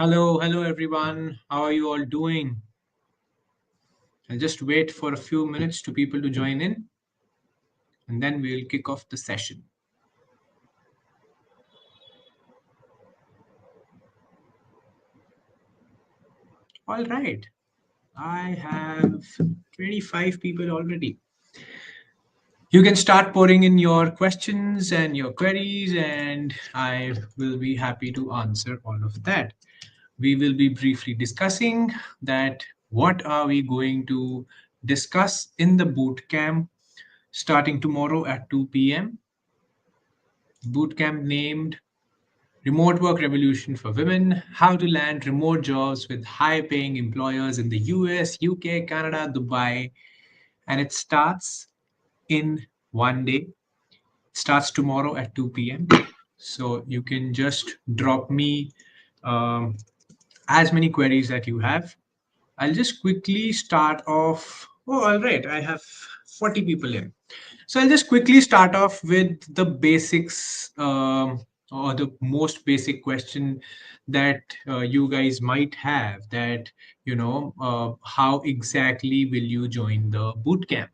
Hello everyone. How are you all doing? I'll just wait for a few minutes to people to join in and then we'll kick off the session. All right. I have 25 people already. You can start pouring in your questions and your queries, and I will be happy to answer all of that. We will be briefly discussing that what are we going to discuss in the boot camp starting tomorrow at 2 p.m. Bootcamp named Remote Work Revolution for Women: How to Land Remote Jobs with High Paying Employers in the US, UK, Canada, Dubai. And it starts in one day. It starts tomorrow at 2 p.m. So you can just drop me um, as many queries that you have. I'll just quickly start off. Oh, all right. I have 40 people in. So I'll just quickly start off with the basics or the most basic question that you guys might have that, how exactly will you join the bootcamp?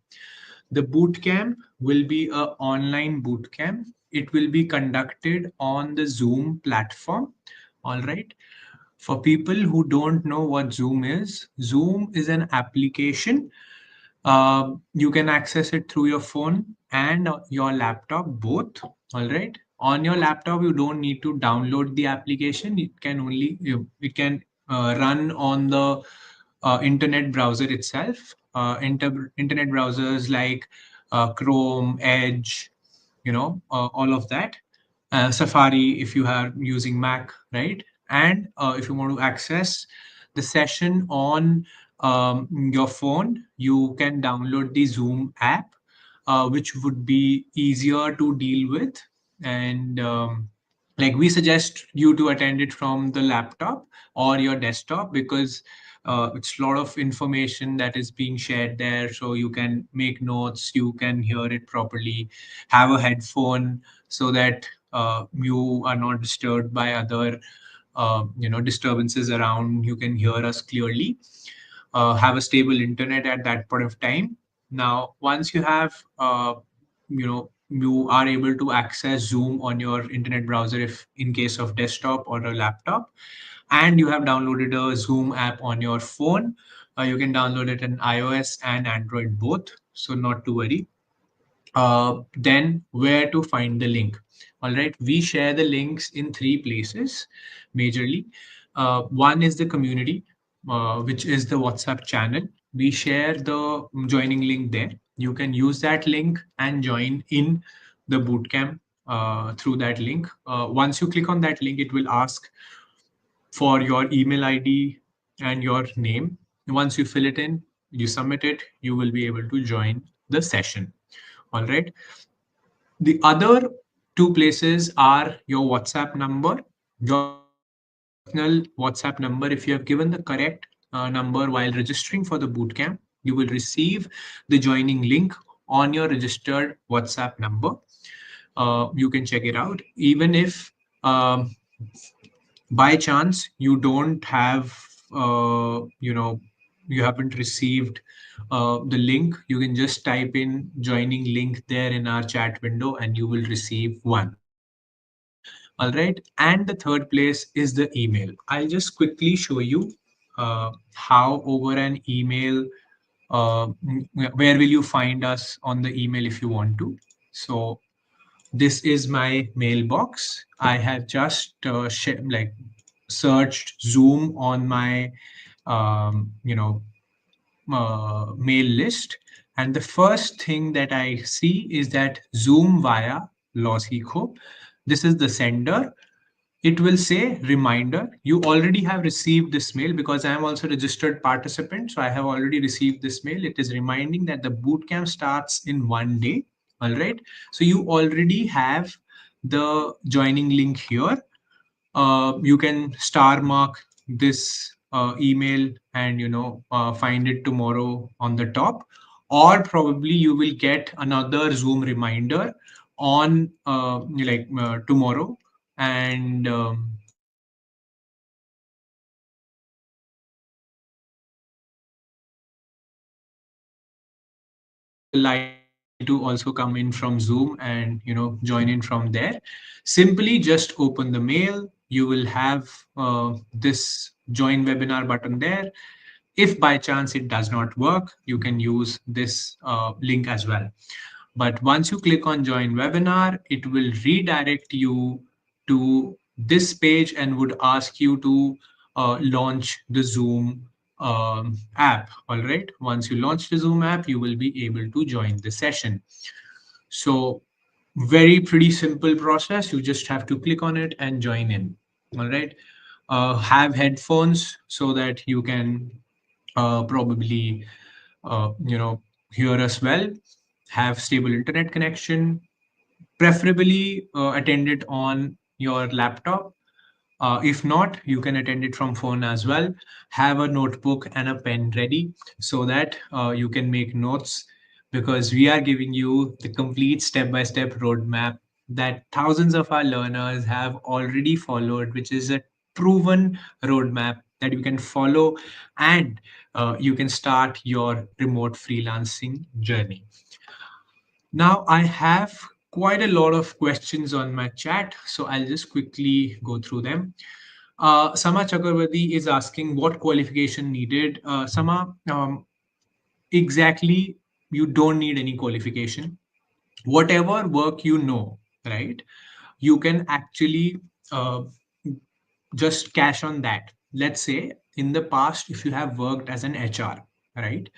The bootcamp will be a online bootcamp. It will be conducted on the Zoom platform. All right. For people who don't know what Zoom is an application. You can access it through your phone and your laptop, both. All right. On your laptop, you don't need to download the application. It can run on the internet browser itself. Internet browsers like Chrome, Edge, all of that. Safari if you are using Mac, right? And if you want to access the session on your phone, you can download the Zoom app, which would be easier to deal with. And like we suggest you to attend it from the laptop or your desktop because it's a lot of information that is being shared there. So you can make notes, you can hear it properly, have a headphone so that you are not disturbed by other disturbances around. You can hear us clearly. Have a stable internet at that point of time. Now once you have you are able to access Zoom on your internet browser if in case of desktop or a laptop, and you have downloaded a Zoom app on your phone. You can download it in iOS and Android both, so not to worry. Then where to find the link? All right, we share the links in three places majorly. One is the community, which is the WhatsApp channel. We share the joining link there. You can use that link and join in the bootcamp through that link. Once you click on that link, it will ask for your email ID and your name. Once you fill it in, you submit it, you will be able to join the session. All right. The other two places are your WhatsApp number, your personal WhatsApp number. If you have given the correct number while registering for the bootcamp, you will receive the joining link on your registered WhatsApp number. You can check it out. Even if by chance you don't have you haven't received the link, you can just type in joining link there in our chat window and you will receive one. All right, and the third place is the email. I'll just quickly show you how over an email, where will you find us on the email if you want to. So this is my mailbox. I have just searched Zoom on my mail list, and the first thing that I see is that Zoom via Losico. This is the sender. It will say reminder. You already have received this mail because I am also registered participant. So I have already received this mail. It is reminding that the bootcamp starts in one day. All right. So you already have the joining link here. You can star mark this email and find it tomorrow on the top, or probably you will get another Zoom reminder on tomorrow, and likely to also come in from Zoom and join in from there. Simply just open the mail. You will have this join webinar button there. If by chance it does not work, you can use this link as well. But once you click on join webinar, it will redirect you to this page and would ask you to launch the Zoom app. All right. Once you launch the Zoom app, you will be able to join the session. So very pretty simple process. You just have to click on it and join in. All right. Have headphones so that you can probably hear us well. Have stable internet connection, preferably attend it on your laptop. If not, you can attend it from phone as well. Have a notebook and a pen ready so that you can make notes, because we are giving you the complete step-by-step roadmap that thousands of our learners have already followed, which is a proven roadmap that you can follow, and you can start your remote freelancing journey. Now, I have quite a lot of questions on my chat, so I'll just quickly go through them. Sama Chakravarti is asking what qualification needed. Sama, exactly, you don't need any qualification. Whatever work you know, right? You can actually uh, just cash on that. Let's say in the past, if you have worked as an HR, right?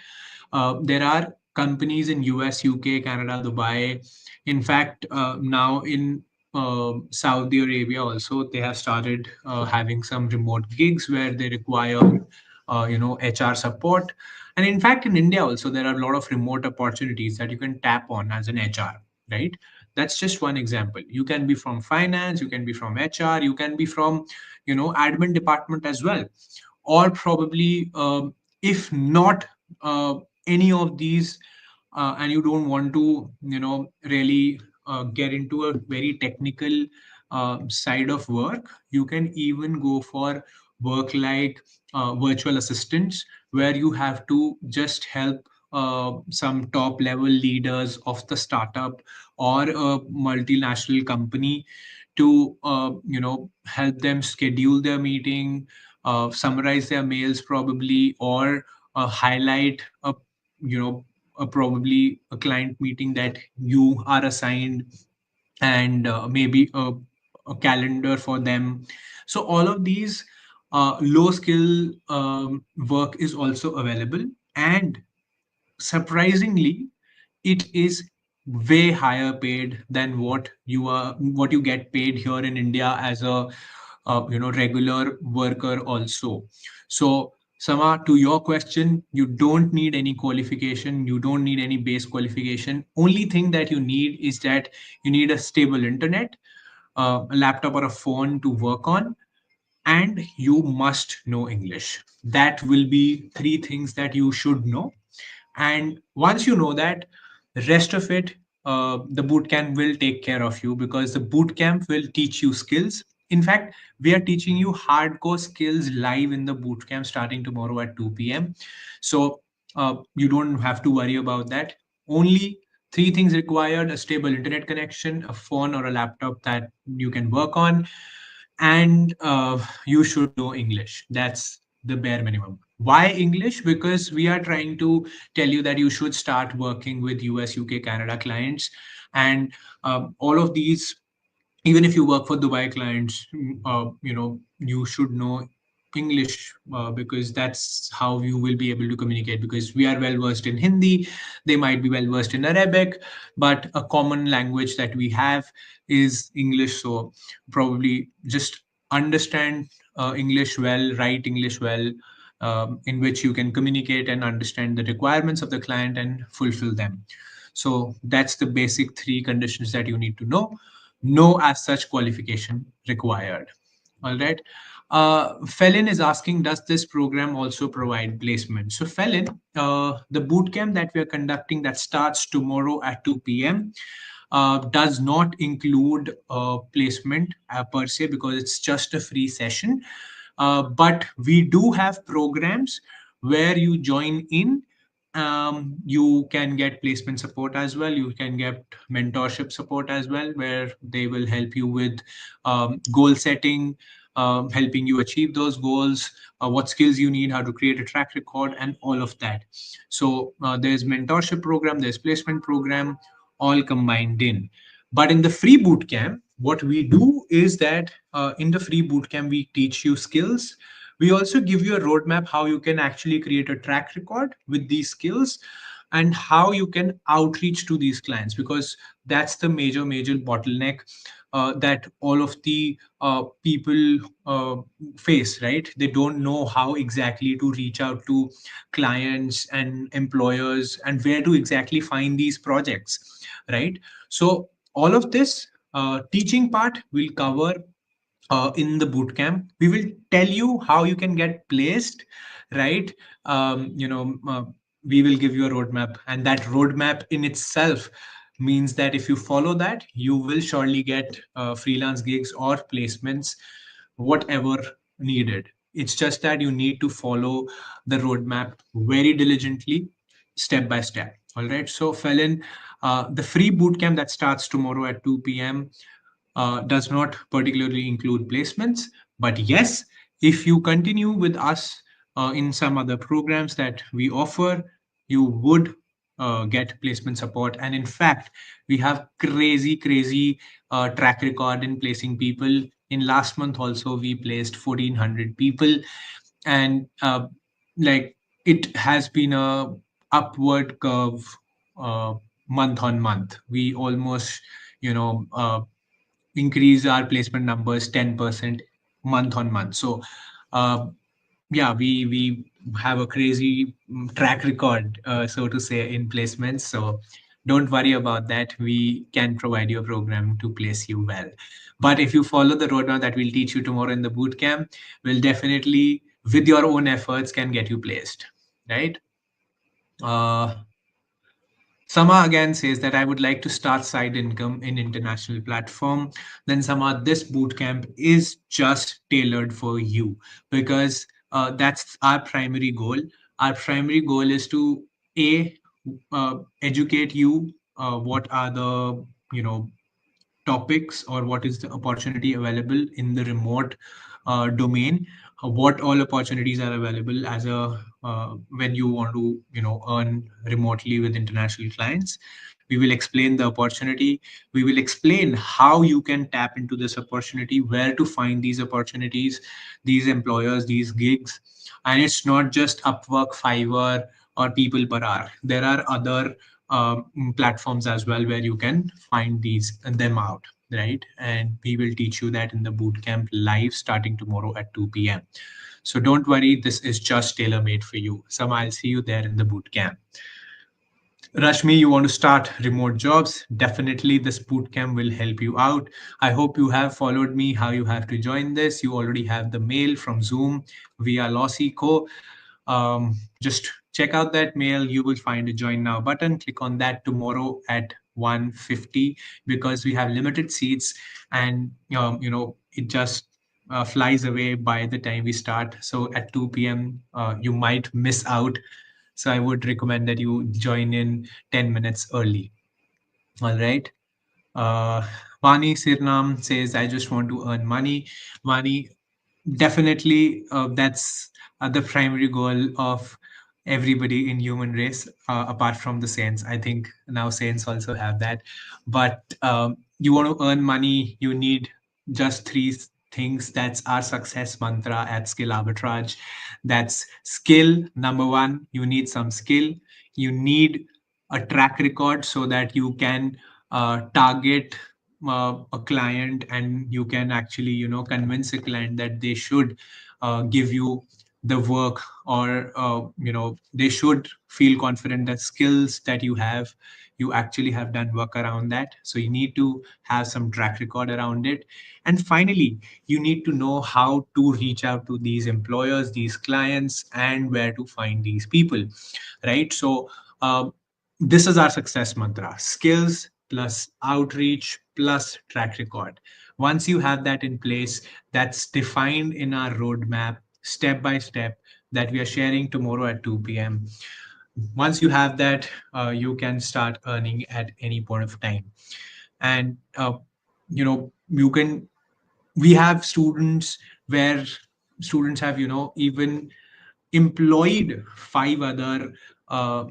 There are companies in US, UK, Canada, Dubai. In fact, now in Saudi Arabia also, they have started having some remote gigs where they require, HR support. And in fact, in India also, there are a lot of remote opportunities that you can tap on as an HR, right? That's just one example. You can be from finance, you can be from HR, you can be from, admin department as well, or probably if not uh, any of these, and you don't want to really get into a very technical side of work, you can even go for work like virtual assistants, where you have to just help some top level leaders of the startup or a multinational company to help them schedule their meeting, summarize their mails probably, or highlight probably a client meeting that you are assigned, and maybe a calendar for them. So all of these low skill work is also available, and surprisingly it is way higher paid than what you get paid here in India as a regular worker also. So Sama, to your question, you don't need any qualification, you don't need any base qualification. Only thing that you need is that you need a stable internet, a laptop or a phone to work on, and you must know English. That will be three things that you should know. And once you know that, the rest of it, the bootcamp will take care of you, because the bootcamp will teach you skills. In fact, we are teaching you hardcore skills live in the bootcamp starting tomorrow at 2 p.m. So you don't have to worry about that. Only three things required: a stable internet connection, a phone or a laptop that you can work on, and you should know English. That's the bare minimum. Why English? Because we are trying to tell you that you should start working with US, UK, Canada clients, and all of these. Even if you work for Dubai clients, you should know English, because that's how you will be able to communicate. Because we are well versed in Hindi, they might be well versed in Arabic, but a common language that we have is English. So probably just understand English well, write English well, in which you can communicate and understand the requirements of the client and fulfill them. So that's the basic three conditions that you need to know. No as such qualification required. All right. Felin is asking, does this program also provide placement? So Felin, the bootcamp that we are conducting that starts tomorrow at 2 p.m. Does not include placement per se, because it's just a free session. But we do have programs where you join in, You can get placement support as well. You can get mentorship support as well, where they will help you with goal setting, helping you achieve those goals, what skills you need, how to create a track record, and all of that. So there's mentorship program, there's placement program, all combined in. But in the free bootcamp, what we do is that in the free bootcamp, we teach you skills. We also give you a roadmap how you can actually create a track record with these skills and how you can outreach to these clients, because that's the major bottleneck that all of the people face, right? They don't know how exactly to reach out to clients and employers and where to exactly find these projects, right? So all of this teaching part will cover in the boot camp. We will tell you how you can get placed, right? We will give you a roadmap, and that roadmap in itself means that if you follow that, you will surely get freelance gigs or placements, whatever needed. It's just that you need to follow the roadmap very diligently, step by step. All right. So, Felin, the free bootcamp that starts tomorrow at 2 p.m. Does not particularly include placements. But yes, if you continue with us in some other programs that we offer, you would get placement support. And in fact, we have crazy track record in placing people. In last month also, we placed 1,400 people, and like it has been a upward curve uh, month on month. We almost, you know, increase our placement numbers 10% month on month. So, uh, yeah, we have a crazy track record, so to say, in placements. So, don't worry about that. We can provide you a program to place you well. But if you follow the roadmap that we'll teach you tomorrow in the boot camp, we'll definitely, with your own efforts, can get you placed, right? Uh, Sama again says that I would like to start side income in international platform. Then Sama, this bootcamp is just tailored for you, because that's our primary goal. Our primary goal is to a educate you what are the topics, or what is the opportunity available in the remote domain, what all opportunities are available as a when you want to earn remotely with international clients. We will explain the opportunity. We will explain how you can tap into this opportunity, where to find these opportunities, these employers, these gigs. And it's not just Upwork, Fiverr, or People Per Hour. There are other platforms as well where you can find these them out, right? And we will teach you that in the bootcamp live starting tomorrow at 2 p.m. So don't worry, this is just tailor made for you. Some I'll see you there in the bootcamp. Rashmi, you want to start remote jobs? Definitely, this bootcamp will help you out. I hope you have followed me how you have to join this. You already have the mail from Zoom via Lossico. Just check out that mail. You will find a join now button. Click on that tomorrow at 1:50, because we have limited seats, and it just flies away by the time we start. So at 2 p.m., you might miss out. So I would recommend that you join in 10 minutes early. All right. Uh, Vani Sirnam says, I just want to earn money. Vani, definitely, that's the primary goal of everybody in human race, apart from the saints. I think now saints also have that. But you want to earn money, you need just three things. That's our success mantra at Skill Arbitrage. That's skill. Number one, you need some skill. You need a track record so that you can target a client, and you can actually convince a client that they should give you the work, or they should feel confident that skills that you have, you actually have done work around that. So you need to have some track record around it. And finally, you need to know how to reach out to these employers, these clients, and where to find these people, right? So this is our success mantra: skills plus outreach plus track record. Once you have that in place, that's defined in our roadmap step by step that we are sharing tomorrow at 2 p.m., Once you have that, you can start earning at any point of time. And you can, we have students where students have even employed five other uh,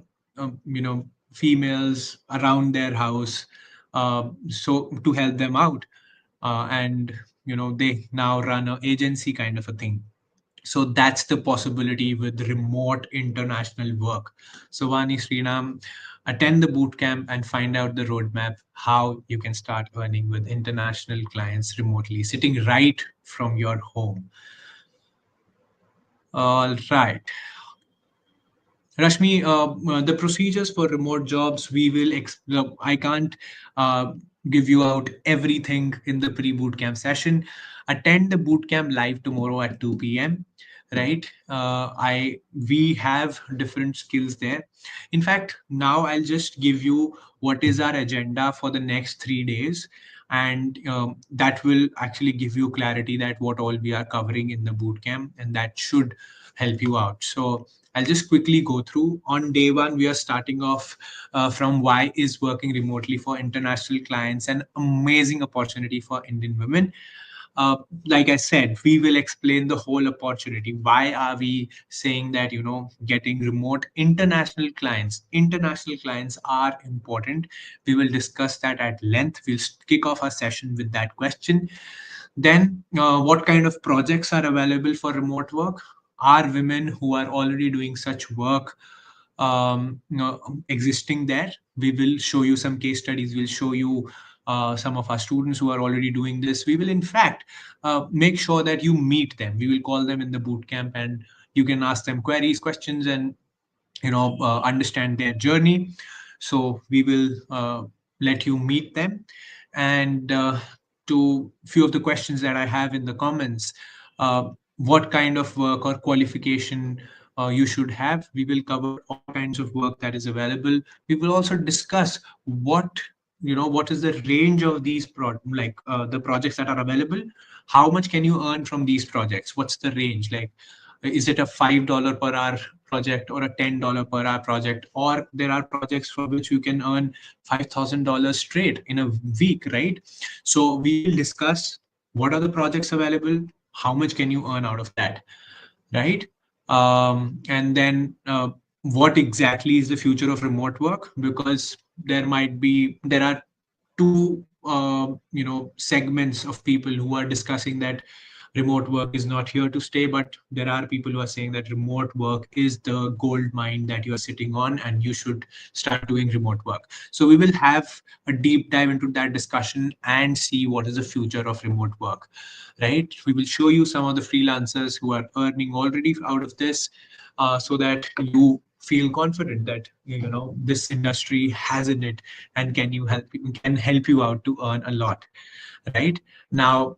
females around their house, so to help them out, and they now run an agency kind of a thing. So that's the possibility with remote international work. So Vani, Srinam, attend the bootcamp and find out the roadmap how you can start earning with international clients remotely, sitting right from your home. All right. Rashmi, the procedures for remote jobs, we will, I can't uh, give you out everything in the pre-bootcamp session. Attend the bootcamp live tomorrow at 2 p.m. Right? We have different skills there. In fact, now I'll just give you what is our agenda for the next 3 days. And that will actually give you clarity that what all we are covering in the bootcamp, and that should help you out. So I'll just quickly go through. On day one, we are starting off from why is working remotely for international clients an amazing opportunity for Indian women. Uh, like I said, we will explain the whole opportunity. Why are we saying that, getting remote international clients are important? We will discuss that at length. We'll kick off our session with that question. Then, what kind of projects are available for remote work? Are women who are already doing such work existing there? We will show you some case studies. We'll show you some of our students who are already doing this. We will, in fact, make sure that you meet them. We will call them in the boot camp, and you can ask them queries, questions, and understand their journey. So we will let you meet them. And to few of the questions that I have in the comments, what kind of work or qualification you should have. We will cover all kinds of work that is available. We will also discuss what is the range of these the projects that are available. How much can you earn from these projects? What's the range? Like, is it a $5 per hour project or a $10 per hour project? Or there are projects for which you can earn $5,000 straight in a week, right? So we will discuss what are the projects available, how much can you earn out of that, right? And then what exactly is the future of remote work? Because there are two segments of people who are discussing that remote work is not here to stay, but there are people who are saying that remote work is the gold mine that you are sitting on and you should start doing remote work. So we will have a deep dive into that discussion and see what is the future of remote work, right? We will show you some of the freelancers who are earning already out of this, so that you feel confident that this industry has in it and can help you out to earn a lot, right? Now,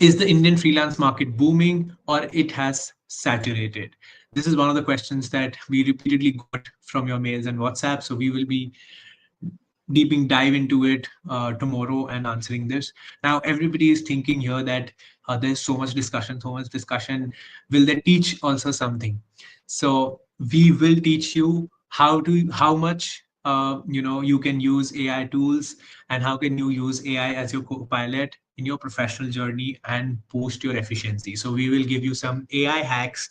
is the Indian freelance market booming or it has saturated? This is one of the questions that we repeatedly got from your mails and WhatsApp. So we will be deeping dive into it tomorrow and answering this. Now, everybody is thinking here that there's so much discussion, so much discussion. Will they teach also something? So we will teach you how much you can use AI tools, and how can you use AI as your co-pilot in your professional journey and boost your efficiency. So we will give you some AI hacks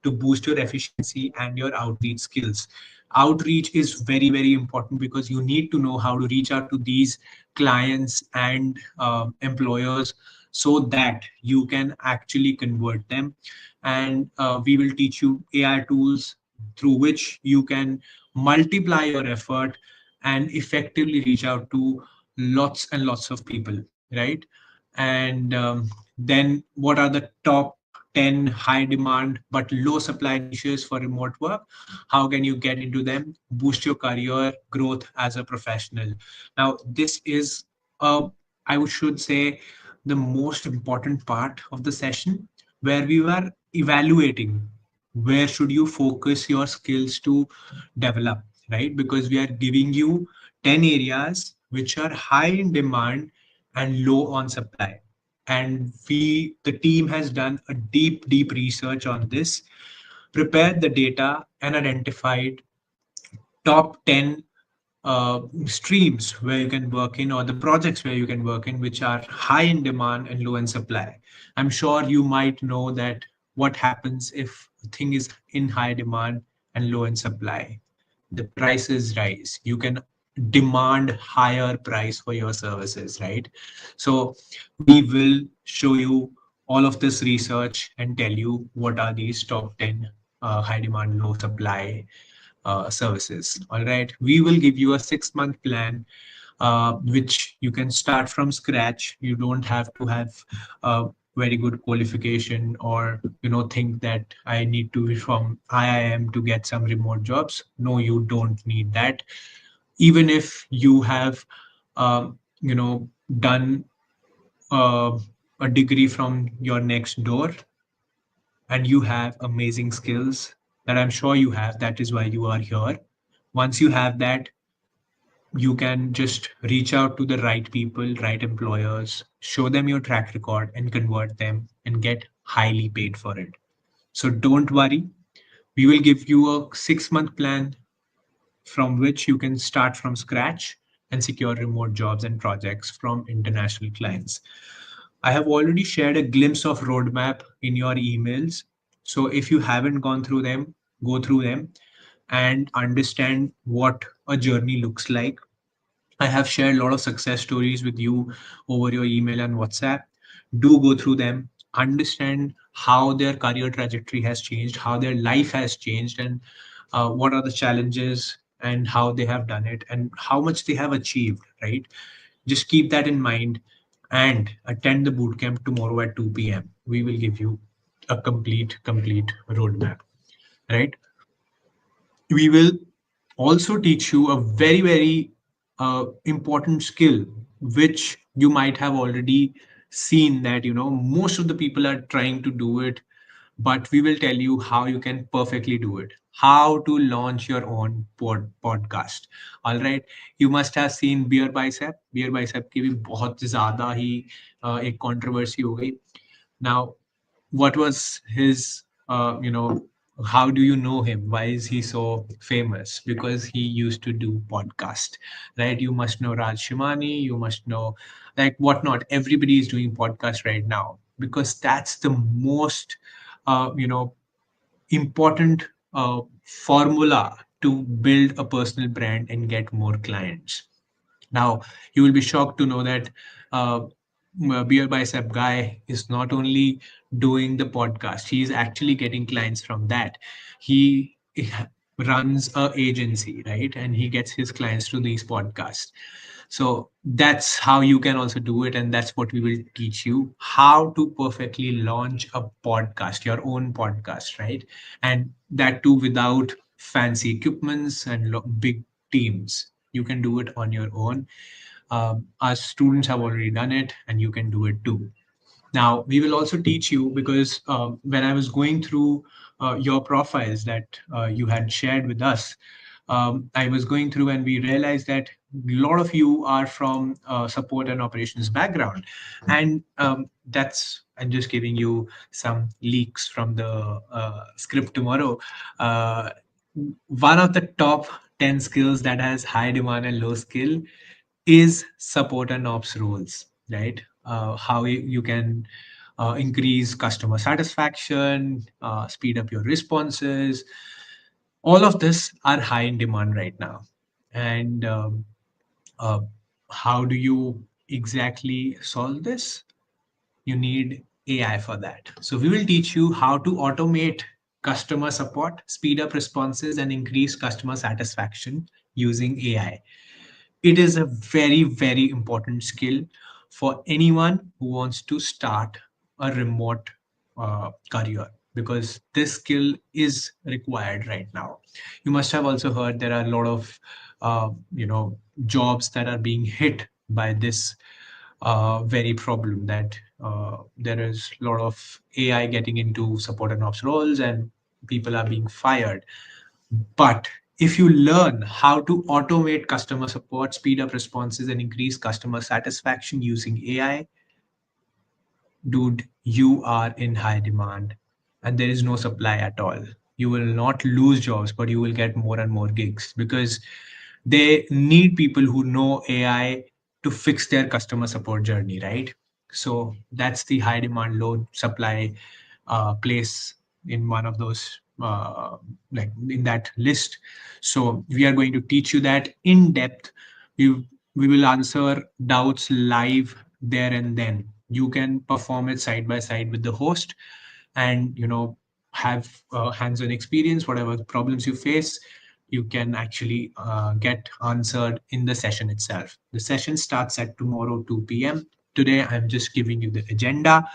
to boost your efficiency and your outreach skills. Outreach is very, very important because you need to know how to reach out to these clients and employers so that you can actually convert them. And we will teach you AI tools through which you can multiply your effort and effectively reach out to lots and lots of people, right? And then what are the top 10 high demand but low supply niches for remote work? How can you get into them, boost your career growth as a professional? Now, this is, I should say, the most important part of the session, where we were evaluating where should you focus your skills to develop, right? Because we are giving you 10 areas which are high in demand and low on supply. And the team has done a deep research on this. prepared the data and identified top 10 streams where you can work in, or the projects where you can work in, which are high in demand and low in supply. I'm sure you might know that what happens if a thing is in high demand and low in supply. The prices rise. You can demand higher price for your services, right? So we will show you all of this research and tell you what are these top 10 high demand, low supply services. All right. We will give you a 6 month plan, which you can start from scratch. You don't have to have a very good qualification, or think that I need to be from IIM to get some remote jobs. No, you don't need that. Even if you have done uh, a degree from your next door and you have amazing skills that I'm sure you have, that is why you are here. Once you have that, you can just reach out to the right people, right employers, show them your track record and convert them and get highly paid for it. So don't worry. We will give you a 6 month plan from which you can start from scratch and secure remote jobs and projects from international clients. I have already shared a glimpse of roadmap in your emails. So if you haven't gone through them, go through them and understand what a journey looks like. I have shared a lot of success stories with you over your email and WhatsApp. Do go through them, understand how their career trajectory has changed, how their life has changed, and what are the challenges and how they have done it and how much they have achieved, right? Just keep that in mind and attend the bootcamp tomorrow at 2 p.m. We will give you a complete roadmap, right? We will also teach you a very important skill which you might have already seen that most of the people are trying to do it, but we will tell you how you can perfectly do it, how to launch your own podcast. All right. You must have seen beer bicep की भी बहुत ज्यादा ही एक controversy हो गई. Now, what was his, how do you know him? Why is he so famous? Because he used to do podcast, right? You must know Raj Shimani, you must know like whatnot. Everybody is doing podcast right now because that's the most, important formula to build a personal brand and get more clients. Now, you will be shocked to know that Beer Bicep guy is not only doing the podcast, he is actually getting clients from that. He runs a agency, right? And he gets his clients through these podcasts. So that's how you can also do it. And that's what we will teach you, how to perfectly launch a podcast, your own podcast, right? And that too without fancy equipments and big teams. You can do it on your own. Our students have already done it, and you can do it too. Now, we will also teach you because when I was going through your profiles that you had shared with us, I was going through and we realized that a lot of you are from support and operations background. And I'm just giving you some leaks from the script tomorrow. Uh, One of the top 10 skills that has high demand and low skill is support and ops roles, right? How you can increase customer satisfaction, speed up your responses. All of this are high in demand right now. And uh, how do you exactly solve this? You need AI for that. So we will teach you how to automate customer support, speed up responses, and increase customer satisfaction using AI. It is a very important skill for anyone who wants to start a remote career, because this skill is required right now. You must have also heard there are a lot of jobs that are being hit by this very problem, that there is a lot of AI getting into support and ops roles and people are being fired. But if you learn how to automate customer support, speed up responses, and increase customer satisfaction using AI, dude, you are in high demand and there is no supply at all. You will not lose jobs, but you will get more and more gigs because they need people who know AI to fix their customer support journey, right? So that's the high demand, low supply place in one of those, like in that list. So we are going to teach you that in depth. We will answer doubts live there and then. You can perform it side by side with the host, and have hands-on experience. Whatever problems you face, you can actually get answered in the session itself. The session starts at tomorrow 2 p.m. Today I'm just giving you the agenda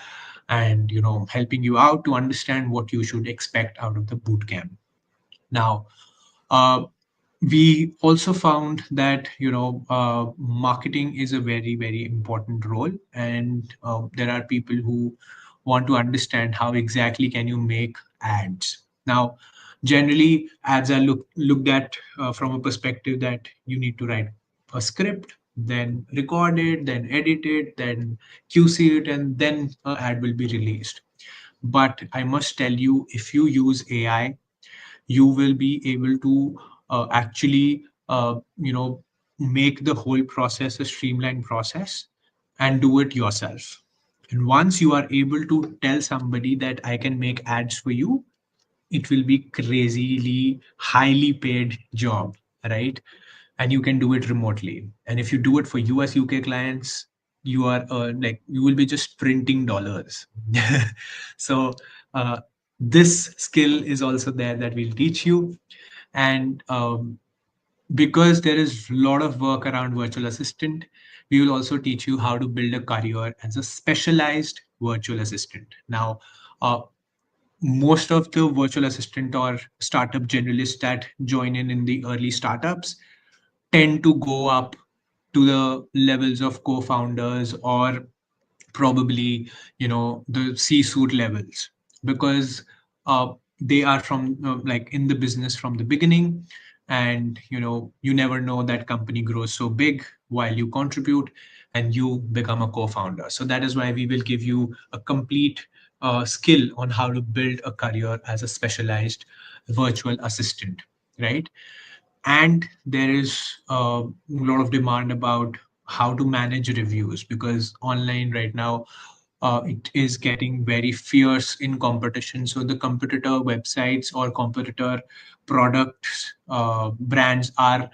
and helping you out to understand what you should expect out of the boot camp. Now, uh, we also found that marketing is a very very important role, and there are people who want to understand how exactly can you make ads. Now, generally ads are looked at from a perspective that you need to write a script, then record it, then edit it, then QC it, and then an ad will be released. But I must tell you, if you use AI, you will be able to actually make the whole process a streamlined process and do it yourself. And once you are able to tell somebody that I can make ads for you, it will be crazily highly paid job, right? And you can do it remotely. And if you do it for US UK clients, you are like you will be just printing dollars. So uh, this skill is also there that we'll teach you. And because there is a lot of work around virtual assistant, we will also teach you how to build a career as a specialized virtual assistant. Now, most of the virtual assistant or startup generalists that join in the early startups tend to go up to the levels of co-founders, or probably the C-suite levels, because they are from like in the business from the beginning. And you never know, that company grows so big while you contribute and you become a co-founder. So that is why we will give you a complete skill on how to build a career as a specialized virtual assistant, right? And there is a lot of demand about how to manage reviews, because online right now it is getting very fierce in competition. So the competitor websites or competitor products, brands are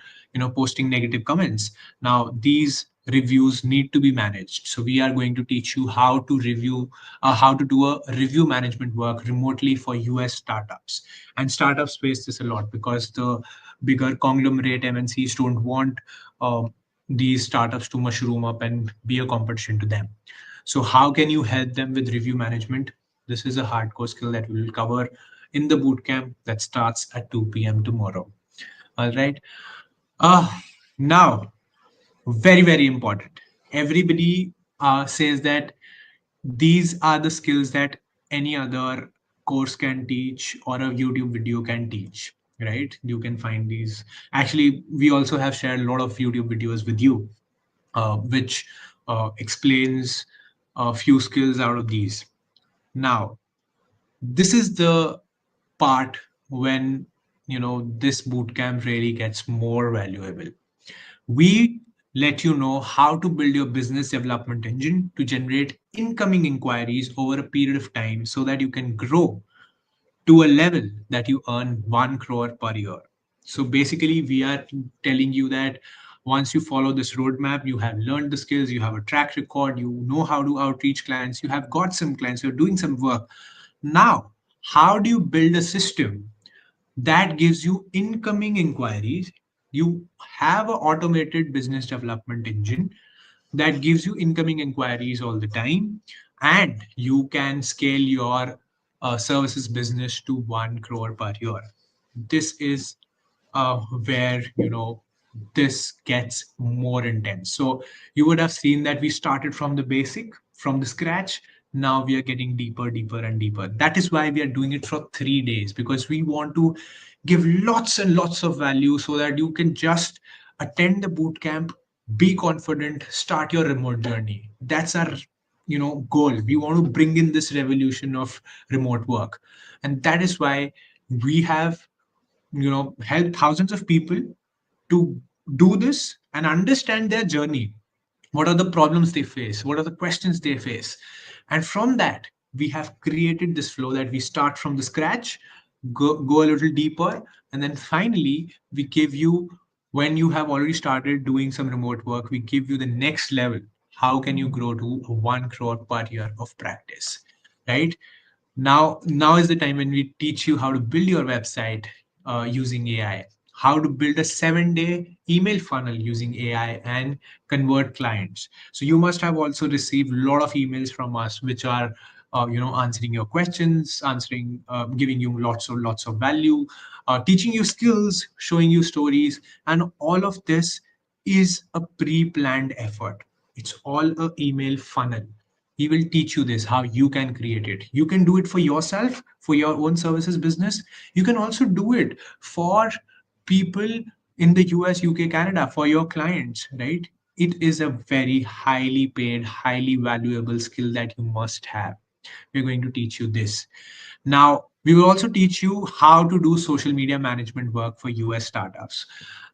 posting negative comments. Now these reviews need to be managed, so we are going to teach you how to do a review management work remotely for US startups. And startups face this a lot because the bigger conglomerate MNCs don't want these startups to mushroom up and be a competition to them. So how can you help them with review management? This is a hardcore skill that we will cover in the bootcamp that starts at 2 p.m. tomorrow. All right. Now, very, very important. Everybody says that these are the skills that any other course can teach or a YouTube video can teach, right? You can find these. Actually, we also have shared a lot of YouTube videos with you, which explains a few skills out of these. Now, this is the part when this bootcamp really gets more valuable. We let you know how to build your business development engine to generate incoming inquiries over a period of time so that you can grow to a level that you earn 1 crore per year. So basically, we are telling you that once you follow this roadmap, you have learned the skills, you have a track record, you know how to outreach clients, you have got some clients, you're doing some work. Now, how do you build a system that gives you incoming inquiries? You have an automated business development engine that gives you incoming inquiries all the time, and you can scale your services business to 1 crore per year. This is where this gets more intense. So you would have seen that we started from the basic, from the scratch. Now we are getting deeper, deeper, and deeper. That is why we are doing it for 3 days, because we want to give lots and lots of value so that you can just attend the boot camp, be confident, start your remote journey. That's our goal. We want to bring in this revolution of remote work, and that is why We have, helped thousands of people to do this and understand their journey. What are the problems they face? What are the questions they face? And from that, we have created this flow that we start from the scratch, go a little deeper, and then finally, we give you, when you have already started doing some remote work, we give you the next level. How can you grow to a 1 crore per year of practice? Right? Now is the time when we teach you how to build your website using AI, how to build a 7-day email funnel using AI and convert clients. So you must have also received a lot of emails from us which are answering your questions, answering giving you lots of value, teaching you skills, showing you stories, and all of this is a pre-planned effort. It's all a email funnel. He will teach you this, how you can create it. You can do it for yourself, for your own services business. You can also do it for people in the US, UK, Canada, for your clients, right? It is a very highly paid, highly valuable skill that you must have. We're going to teach you this. Now, we will also teach you how to do social media management work for US startups.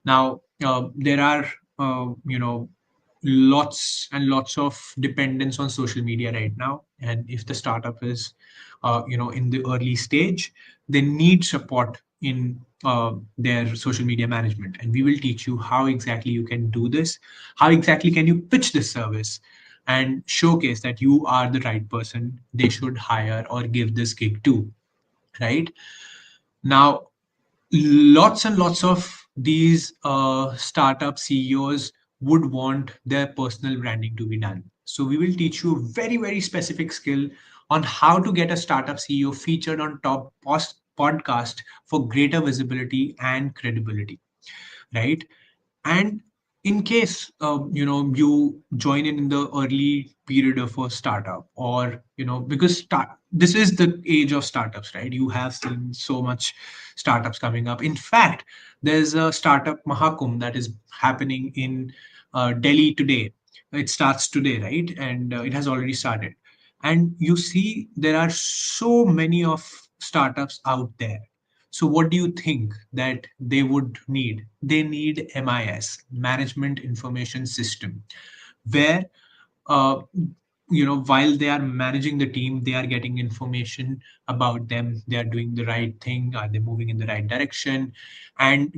Now, there are, lots and lots of dependence on social media right now. And if the startup is, in the early stage, they need support in their social media management. And we will teach you how exactly you can do this, how exactly can you pitch this service and showcase that you are the right person they should hire or give this gig to, right? Now, lots and lots of these startup CEOs would want their personal branding to be done. So we will teach you a very, very specific skill on how to get a startup CEO featured on top podcast for greater visibility and credibility, right? And in case you join in the early period of a startup, or because this is the age of startups, right? You have seen so much startups coming up. In fact, there's a startup Mahakumbh that is happening in Delhi today. It starts today, right? And it has already started. And you see there are so many of startups out there. So what do you think that they would need? They need MIS, Management Information System, where uh, while they are managing the team, they are getting information about them. They are doing the right thing. Are they moving in the right direction? And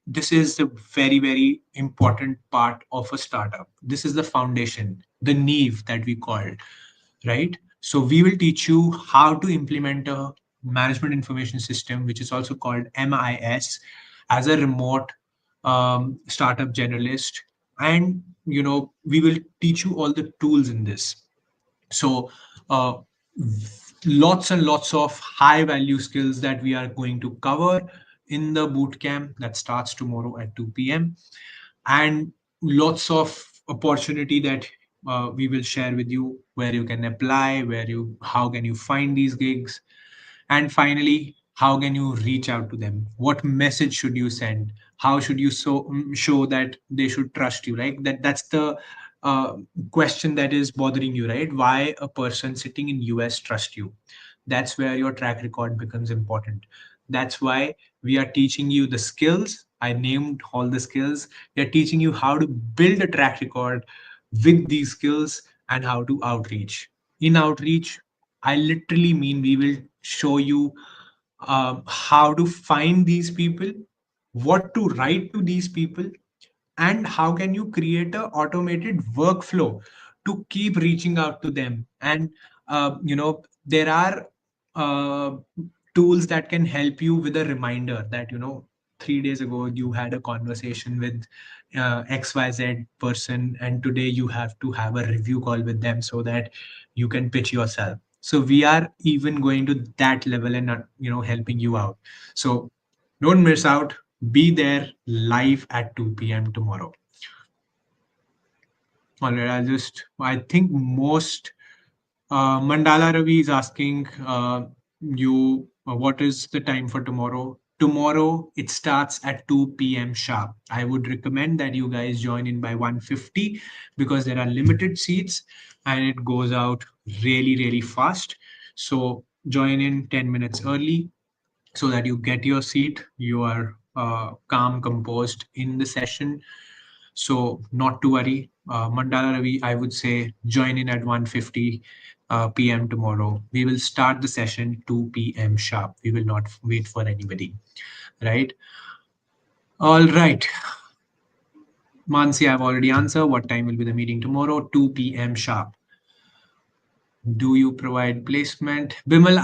this is a very, very important part of a startup. This is the foundation, the neve that we call, right? So we will teach you how to implement a management information system, which is also called MIS, as a remote startup generalist. And we will teach you all the tools in this. So uh, lots and lots of high value skills that we are going to cover in the boot camp that starts tomorrow at 2 p.m. And lots of opportunity that we will share with you, where you can apply, where you how can you find these gigs, and finally, how can you reach out to them? What message should you send? How should you show that they should trust you? Right? That's the question that is bothering you, right? Why a person sitting in US trust you? That's where your track record becomes important. That's why we are teaching you the skills. I named all the skills. We are teaching you how to build a track record with these skills and how to outreach. In outreach, I literally mean we will show you how to find these people, what to write to these people, and how can you create a automated workflow to keep reaching out to them. And there are tools that can help you with a reminder that 3 days ago you had a conversation with XYZ person, and today you have to have a review call with them so that you can pitch yourself. So we are even going to that level and helping you out. So don't miss out. Be there live at 2 p.m. tomorrow. All right, I think most Mandala Ravi is asking you what is the time for tomorrow? Tomorrow it starts at 2 p.m. sharp. I would recommend that you guys join in by 1:50 because there are limited seats and it goes out really, really fast. So join in 10 minutes early. so that you get your seat, you are calm, composed in the session. So not to worry. Mandala Ravi, I would say join in at 1:50 p.m. tomorrow. We will start the session 2 p.m. sharp. We will not wait for anybody, right? All right. Mansi, I've already answered. What time will be the meeting tomorrow? 2 p.m. sharp. Do you provide placement? Bimal,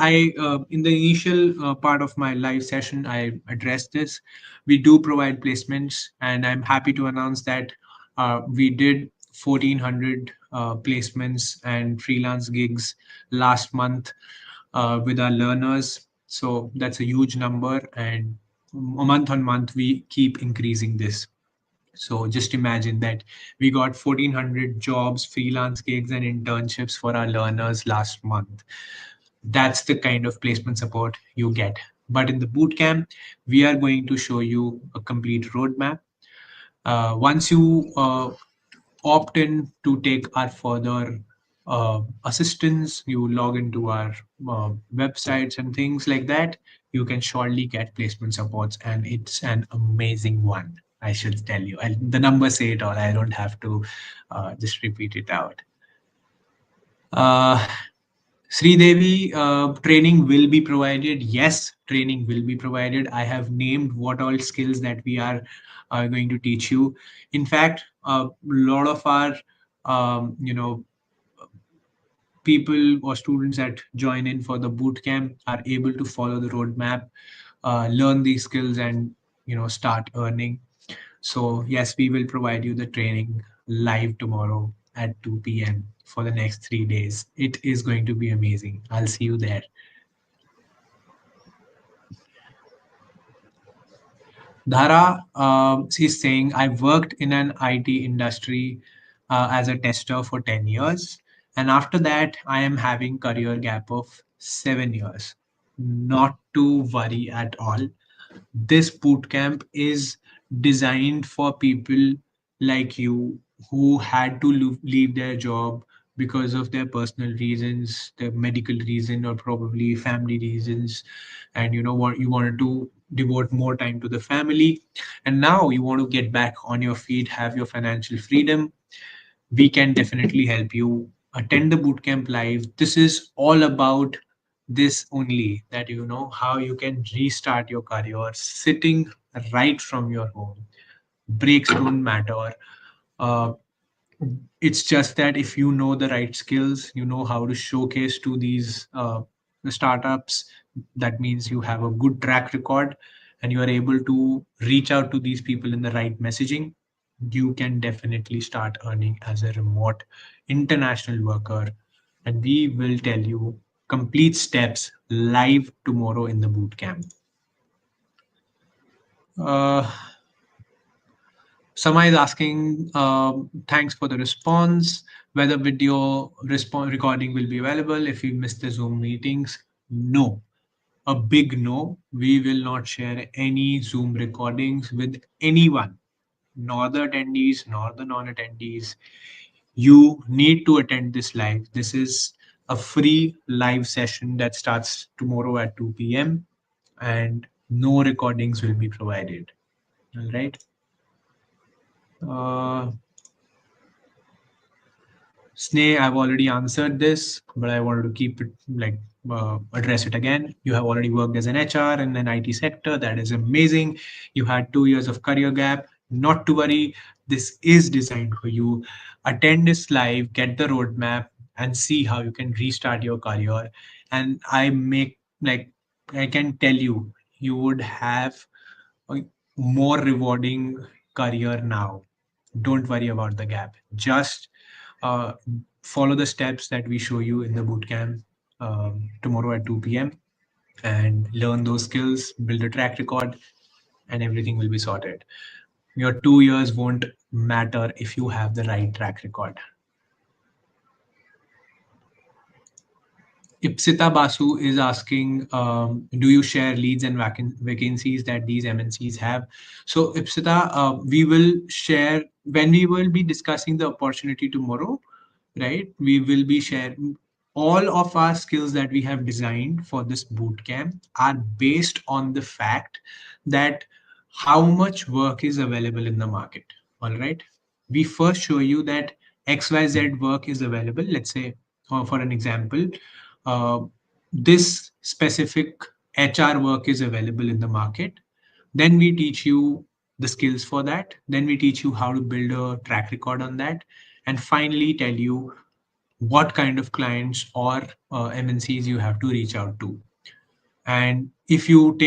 in the initial part of my live session, I addressed this. We do provide placements, and I'm happy to announce that we did 1,400 placements and freelance gigs last month with our learners. So that's a huge number, and month on month, we keep increasing this. So just imagine that we got 1,400 jobs, freelance gigs, and internships for our learners last month. That's the kind of placement support you get. But in the bootcamp, we are going to show you a complete roadmap. Once you opt in to take our further assistance, you log into our websites and things like that, you can surely get placement supports, and it's an amazing one. I should tell you, and the numbers say it all. I don't have to just repeat it out. Uh, Sri Devi, training will be provided. Yes, training will be provided. I have named what all skills that we are going to teach you. In fact, a lot of our, people or students that join in for the boot camp are able to follow the roadmap, learn these skills, and start earning. So yes, we will provide you the training live tomorrow at 2 p.m. for the next 3 days. It is going to be amazing. I'll see you there. Dhara, she's saying, I worked in an IT industry as a tester for 10 years. And after that, I am having career gap of 7 years. Not to worry at all. This bootcamp is designed for people like you who had to leave their job because of their personal reasons, their medical reason, or probably family reasons, and you know what, you wanted to devote more time to the family, and now you want to get back on your feet, have your financial freedom. We can definitely help you. Attend the bootcamp live. This is all about this only, that you know how you can restart your career sitting right from your home. Breaks don't matter. Uh, it's just that if you know the right skills, you know how to showcase to these startups. That means you have a good track record and you are able to reach out to these people in the right messaging. You can definitely start earning as a remote international worker. And we will tell you complete steps live tomorrow in the bootcamp. Uh, Sama is asking, thanks for the response. Whether video recording will be available if we miss the Zoom meetings? No, a big no. We will not share any Zoom recordings with anyone, nor the attendees, nor the non-attendees. You need to attend this live. This is a free live session that starts tomorrow at 2 p.m. and no recordings will be provided. All right. Uh, Sneh, I've already answered this, but I wanted to keep it like address it again. You have already worked as an HR in an IT sector. That is amazing. You had 2 years of career gap. Not to worry. This is designed for you. Attend this live, get the roadmap, and see how you can restart your career. And I can tell you, you would have a more rewarding career now. Don't worry about the gap. Just uh, follow the steps that we show you in the bootcamp tomorrow at 2 p.m. and learn those skills, build a track record, and everything will be sorted. Your 2 years won't matter if you have the right track record. Ipsita Basu is asking, do you share leads and vacancies that these MNCs have? So Ipsita, we will share when we will be discussing the opportunity tomorrow, right? We will be sharing. all of our skills that we have designed for this bootcamp are based on the fact that how much work is available in the market. All right. We first show you that XYZ work is available. Let's say, for an example, uh, this specific HR work is available in the market. Then we teach you the skills for that. Then we teach you how to build a track record on that. And finally, tell you what kind of clients or MNCs you have to reach out to. And if you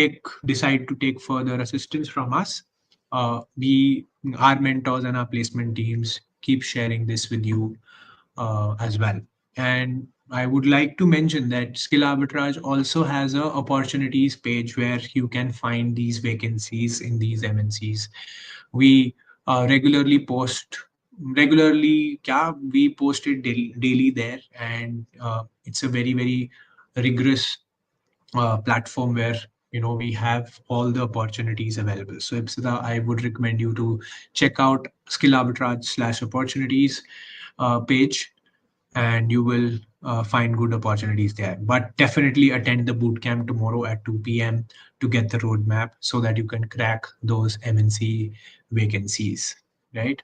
decide to take further assistance from us, we our mentors and our placement teams keep sharing this with you as well. And I would like to mention that Skill Arbitrage also has a opportunities page where you can find these vacancies in these MNCs. We regularly post regularly yeah, we post it daily there, and it's a very rigorous platform where we have all the opportunities available. So Ipsita, I would recommend you to check out Skill Arbitrage slash opportunities page, and you will find good opportunities there. But definitely attend the bootcamp tomorrow at 2 p.m. to get the roadmap so that you can crack those MNC vacancies, right?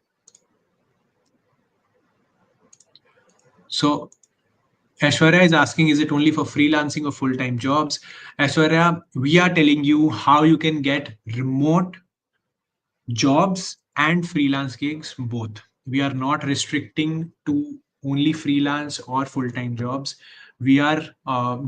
So Aishwarya is asking, is it only for freelancing or full-time jobs? Aishwarya, we are telling you how you can get remote jobs and freelance gigs both. We are not restricting to only freelance or full-time jobs. We are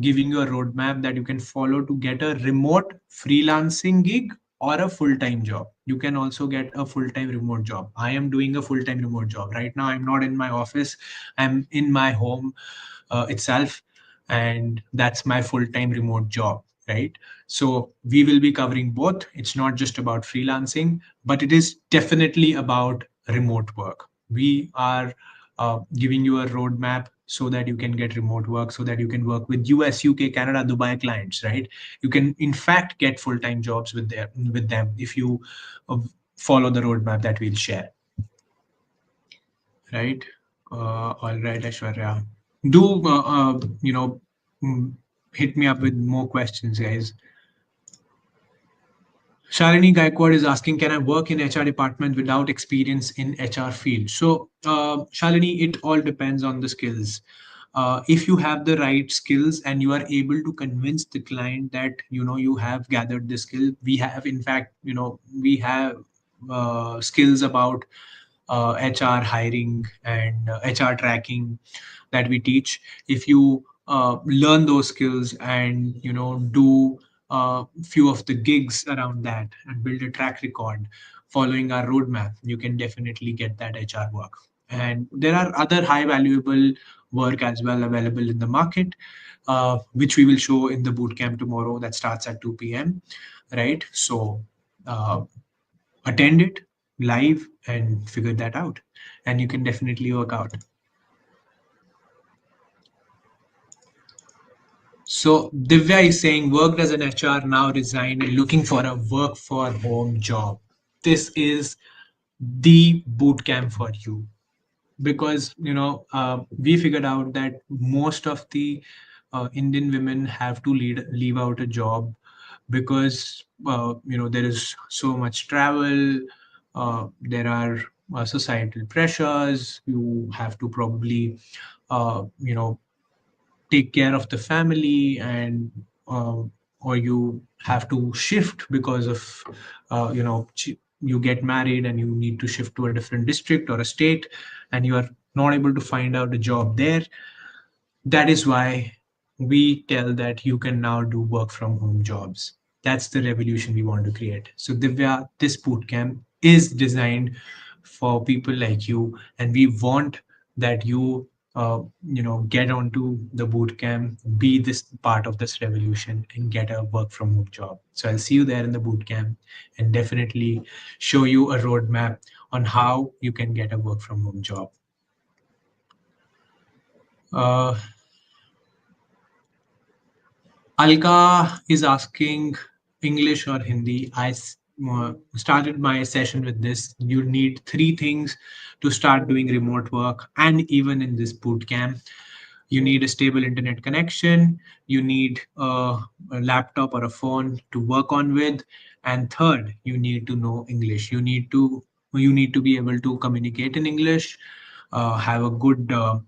giving you a roadmap that you can follow to get a remote freelancing gig or a full-time job. You can also get a full-time remote job. I am doing a full-time remote job right now. I'm not in my office. I'm in my home itself, and that's my full-time remote job, right? So we will be covering both. It's not just about freelancing, but it is definitely about remote work. We are giving you a roadmap so that you can get remote work, so that you can work with US, UK, Canada, Dubai clients, right? You can in fact get full-time jobs with them if you uh, follow the roadmap that we'll share, right? All right, Ashwarya. Do mm, hit me up with more questions, guys. Shalini Gaikwad is asking, can I work in HR department without experience in HR field? So, Shalini, it all depends on the skills. If you have the right skills and you are able to convince the client that you have gathered the skill, we have, in fact, we have skills about HR hiring and HR tracking that we teach. If you learn those skills and do few of the gigs around that and build a track record following our roadmap, you can definitely get that HR work. And there are other high valuable work as well available in the market, which we will show in the bootcamp tomorrow that starts at 2 p.m. Right? So attend it live and figure that out, and you can definitely work out. So Divya is saying, worked as an HR, now resigned and looking for a work for home job. This is the boot camp for you, because we figured out that most of the Indian women have to leave out a job because there is so much travel. There are societal pressures. You have to probably uh, you know take care of the family, and or you have to shift because of you get married and you need to shift to a different district or a state, and you are not able to find out a job there. That is why we tell that you can now do work from home jobs. That's the revolution we want to create. So Divya, this bootcamp is designed for people like you, and we want that you get onto the bootcamp, be this part of this revolution, and get a work from home job. So I'll see you there in the bootcamp, and definitely show you a roadmap on how you can get a work from home job. Uh, Alka is asking English or Hindi. Started my session with this. You need three things to start doing remote work, and even in this boot camp, You need a stable internet connection. You need a laptop or a phone to work on with. And third, you need to know English. You need to be able to communicate in English, have a good uh,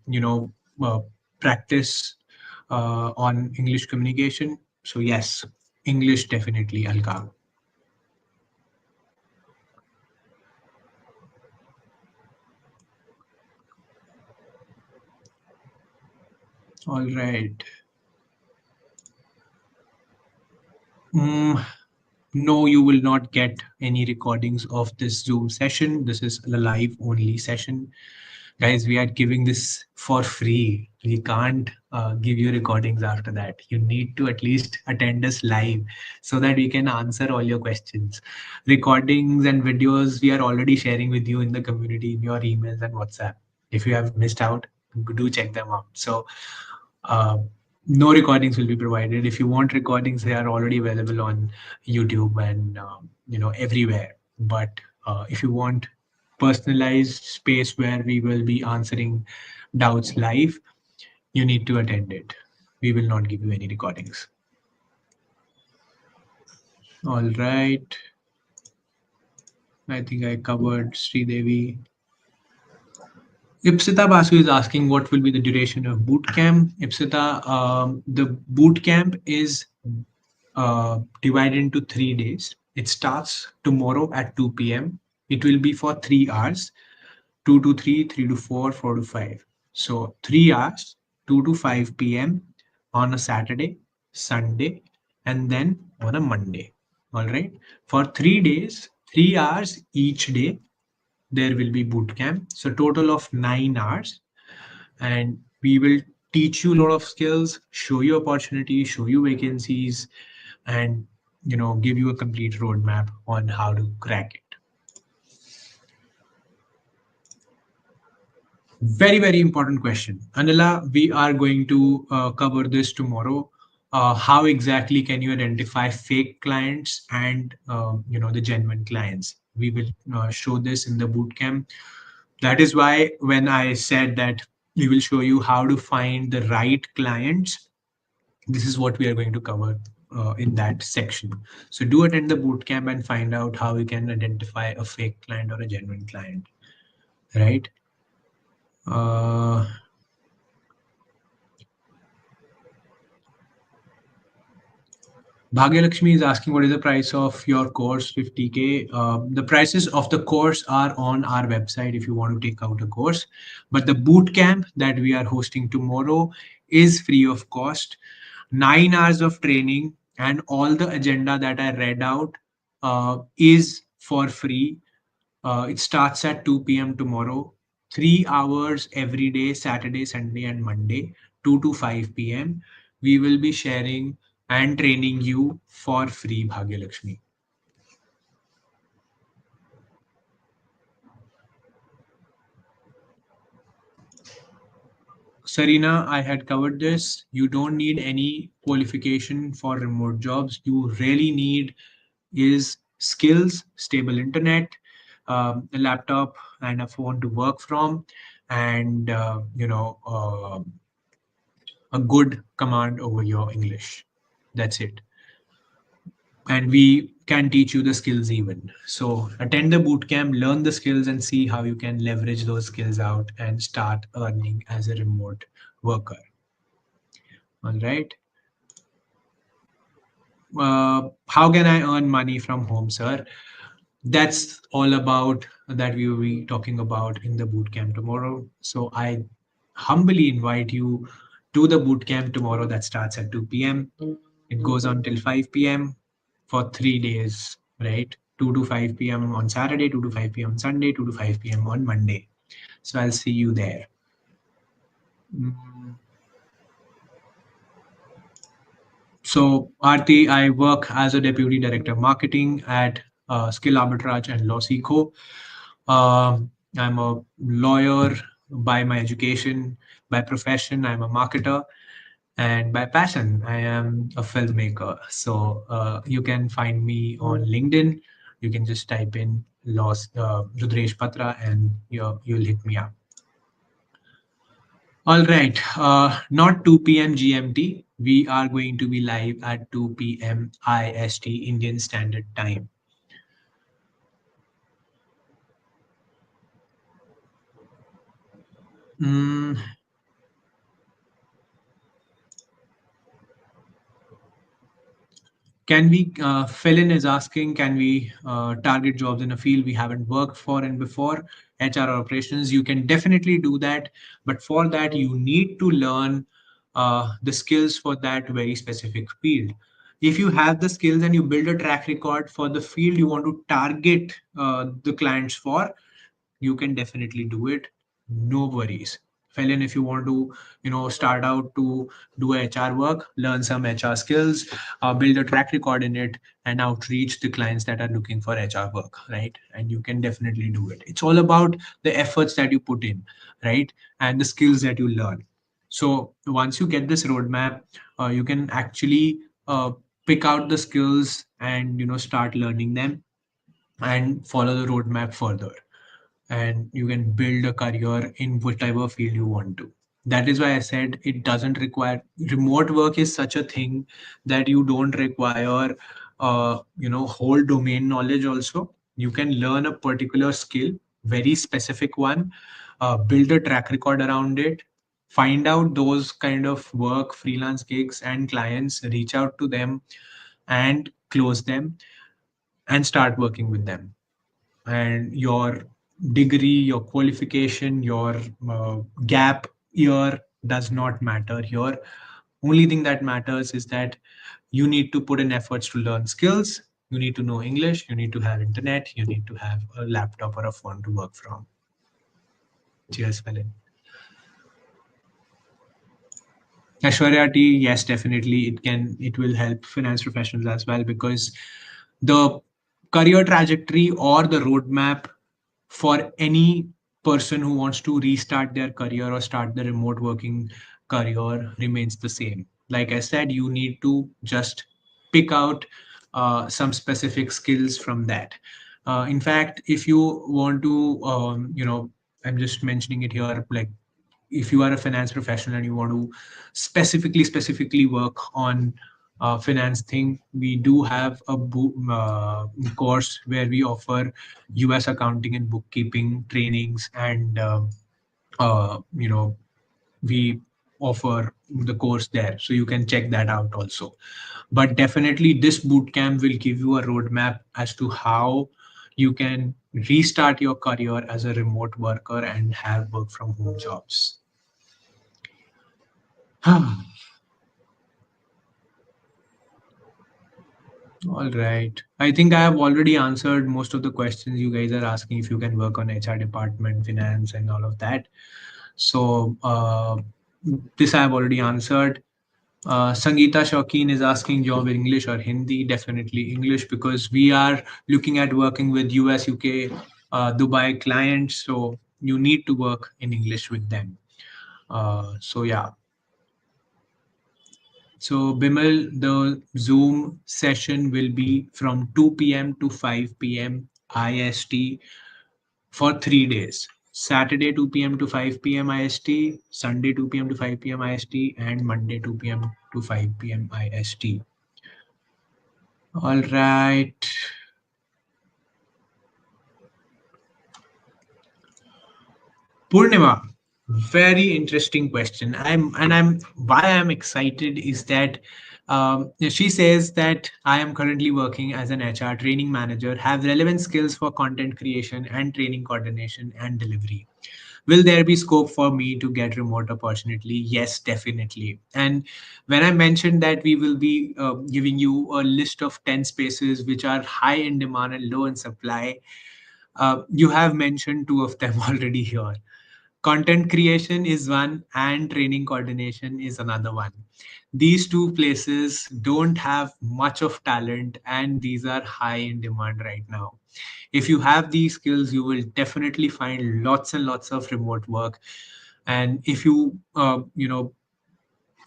practice on English communication. So yes, English definitely, Alka. All right. Mm, no, you will not get any recordings of this Zoom session. This is a live only session. Guys, we are giving this for free. We can't give you recordings after that. You need to at least attend us live so that we can answer all your questions. Recordings and videos we are already sharing with you in the community, in your emails and WhatsApp. If you have missed out, do check them out. So uh, no recordings will be provided. If you want recordings, they are already available on YouTube and everywhere. But if you want personalized space where we will be answering doubts live, you need to attend it. We will not give you any recordings. All right. I think I covered Sridevi. Ipsita Basu is asking what will be the duration of boot camp. Ipsita, the boot camp is divided into 3 days. It starts tomorrow at 2 p.m. It will be for 3 hours, 2 to 3, 3 to 4, 4 to 5. So 3 hours, 2 to 5 p.m. on a Saturday, Sunday, and then on a Monday. All right. For 3 days, 3 hours each day, there will be boot camp. So total of 9 hours, and we will teach you a lot of skills, show you opportunities, show you vacancies, and give you a complete roadmap on how to crack it. Very, very important question. Anila, we are going to cover this tomorrow. How exactly can you identify fake clients and the genuine clients? We will show this in the bootcamp. That is why when I said that we will show you how to find the right clients, this is what we are going to cover in that section. So do attend the bootcamp and find out how you can identify a fake client or a genuine client, right? Uh, Bhagyalakshmi is asking what is the price of your course 50K. The prices of the course are on our website if you want to take out a course. But the boot camp that we are hosting tomorrow is free of cost. 9 hours of training and all the agenda that I read out is for free. It starts at 2 p.m. tomorrow. 3 hours every day, Saturday, Sunday, and Monday, 2 to 5 p.m. We will be sharing and training you for free, Bhagyalakshmi. Sarina, I had covered this. You don't need any qualification for remote jobs. You really need is skills, stable internet, a laptop and a phone to work from, and a good command over your English. That's it. And we can teach you the skills even. So attend the bootcamp, learn the skills, and see how you can leverage those skills out and start earning as a remote worker. All right. How can I earn money from home, sir? That's all about that we will be talking about in the bootcamp tomorrow. So I humbly invite you to the bootcamp tomorrow that starts at 2 p.m. It goes on till 5 p.m. for 3 days, right? 2 to 5 p.m. on Saturday, 2 to 5 p.m. on Sunday, 2 to 5 p.m. on Monday. So I'll see you there. Mm, So, Aarti, I work as a deputy director of marketing at Skill Arbitrage and LawSeco. I'm a lawyer by my education, by profession, I'm a marketer, and by passion, I am a filmmaker. So, you can find me on LinkedIn. You can just type in Rudresh Patra and you'll hit me up. All right. Not 2 p.m. GMT. We are going to be live at 2 p.m. IST, Indian Standard Time. Mm, can we, Felin is asking, can we target jobs in a field we haven't worked for and before? HR operations, you can definitely do that. But for that, you need to learn the skills for that very specific field. If you have the skills and you build a track record for the field you want to target the clients for, you can definitely do it. No worries. Felin, if you want to, start out to do HR work, learn some HR skills, build a track record in it, and outreach the clients that are looking for HR work, right? And you can definitely do it. It's all about the efforts that you put in, right? And the skills that you learn. So once you get this roadmap, you can actually pick out the skills and start learning them and follow the roadmap further, and you can build a career in whatever field you want to. That is why I said it doesn't require, remote work is such a thing that you don't require whole domain knowledge. Also, you can learn a particular skill, very specific one, build a track record around it, find out those kind of work, freelance gigs and clients, reach out to them and close them and start working with them. And your degree, your qualification, your gap year does not matter here. Only thing that matters is that you need to put in efforts to learn skills. You need to know English. You need to have internet. You need to have a laptop or a phone to work from. Cheers, Felin. Ashwarya T, yes, definitely. It will help finance professionals as well, because the career trajectory or the roadmap for any person who wants to restart their career or start the remote working career remains the same. Like I said, you need to just pick out some specific skills from that. In fact, if you want to, I'm just mentioning it here, like if you are a finance professional and you want to specifically work on finance thing, we do have a course where we offer US accounting and bookkeeping trainings, and we offer the course there, so you can check that out also. But definitely this bootcamp will give you a roadmap as to how you can restart your career as a remote worker and have work from home jobs. All right. I think I have already answered most of the questions you guys are asking, if you can work on HR department, finance, and all of that. So this I have already answered. Sangeeta Shaukin is asking job in English or Hindi. Definitely English, because we are looking at working with US, UK, Dubai clients. So you need to work in English with them. So yeah, so Bimal, the Zoom session will be from 2 p.m. to 5 p.m. IST for 3 days. Saturday 2 p.m. to 5 p.m. IST, Sunday 2 p.m. to 5 p.m. IST, and Monday 2 p.m. to 5 p.m. IST. All right. Purnima, very interesting question. I'm why I'm excited is that she says that I am currently working as an HR training manager, have relevant skills for content creation and training coordination and delivery. Will there be scope for me to get remote opportunity? Yes, definitely. And when I mentioned that we will be giving you a list of 10 spaces which are high in demand and low in supply, you have mentioned two of them already here. Content creation is one, and training coordination is another one. These two places don't have much of talent, and these are high in demand right now. If you have these skills, you will definitely find lots and lots of remote work. And if you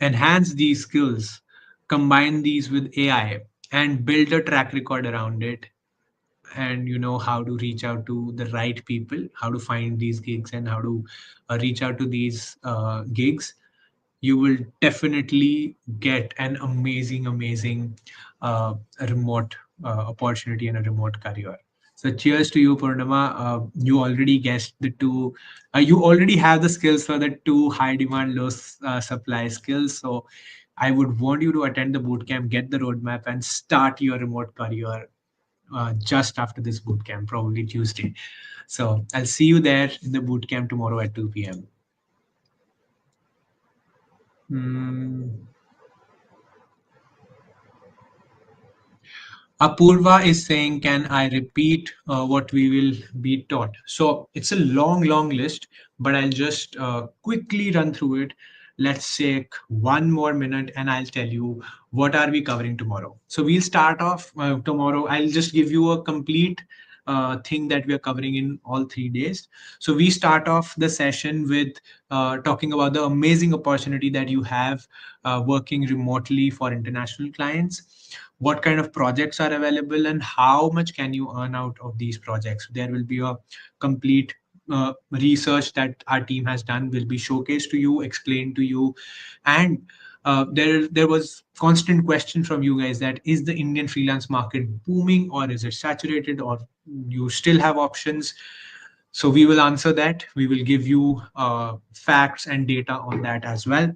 enhance these skills, combine these with AI and build a track record around it, and you know how to reach out to the right people, how to find these gigs, and how to reach out to these gigs, you will definitely get an amazing remote opportunity and a remote career. So cheers to you, Purnama. You already guessed the two. You already have the skills for the two high demand, low supply skills. So I would want you to attend the bootcamp, get the roadmap, and start your remote career just after this bootcamp, probably Tuesday. So I'll see you there in the bootcamp tomorrow at 2 p.m. Mm. Apurva is saying, can I repeat what we will be taught? So it's a long list, but I'll just quickly run through it. Let's take 1 more minute and I'll tell you what are we covering tomorrow. So we'll start off tomorrow. I'll just give you a complete thing that we are covering in all 3 days. So we start off the session with talking about the amazing opportunity that you have working remotely for international clients, what kind of projects are available, and how much can you earn out of these projects. There will be a complete research that our team has done will be showcased to you, explained to you, and there was constant question from you guys that is the Indian freelance market booming, or is it saturated, or you still have options. So we will answer that. We will give you facts and data on that as well.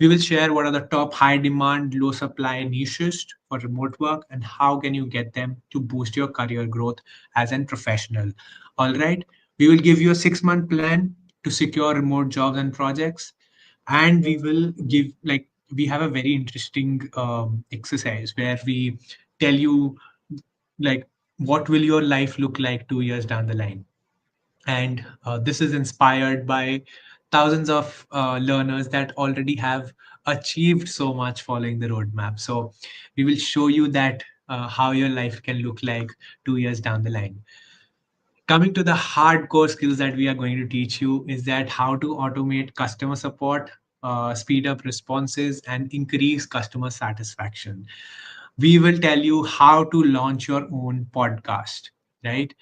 We will share what are the top high demand, low supply niches for remote work and how can you get them to boost your career growth as a professional. All right. We will give you a 6 month plan to secure remote jobs and projects. And we will give, like, we have a very interesting exercise where we tell you, like, what will your life look like 2 years down the line. And this is inspired by thousands of learners that already have achieved so much following the roadmap. So we will show you that how your life can look like 2 years down the line. Coming to the hardcore skills that we are going to teach you is that how to automate customer support, speed up responses, and increase customer satisfaction. We will tell you how to launch your own podcast, right?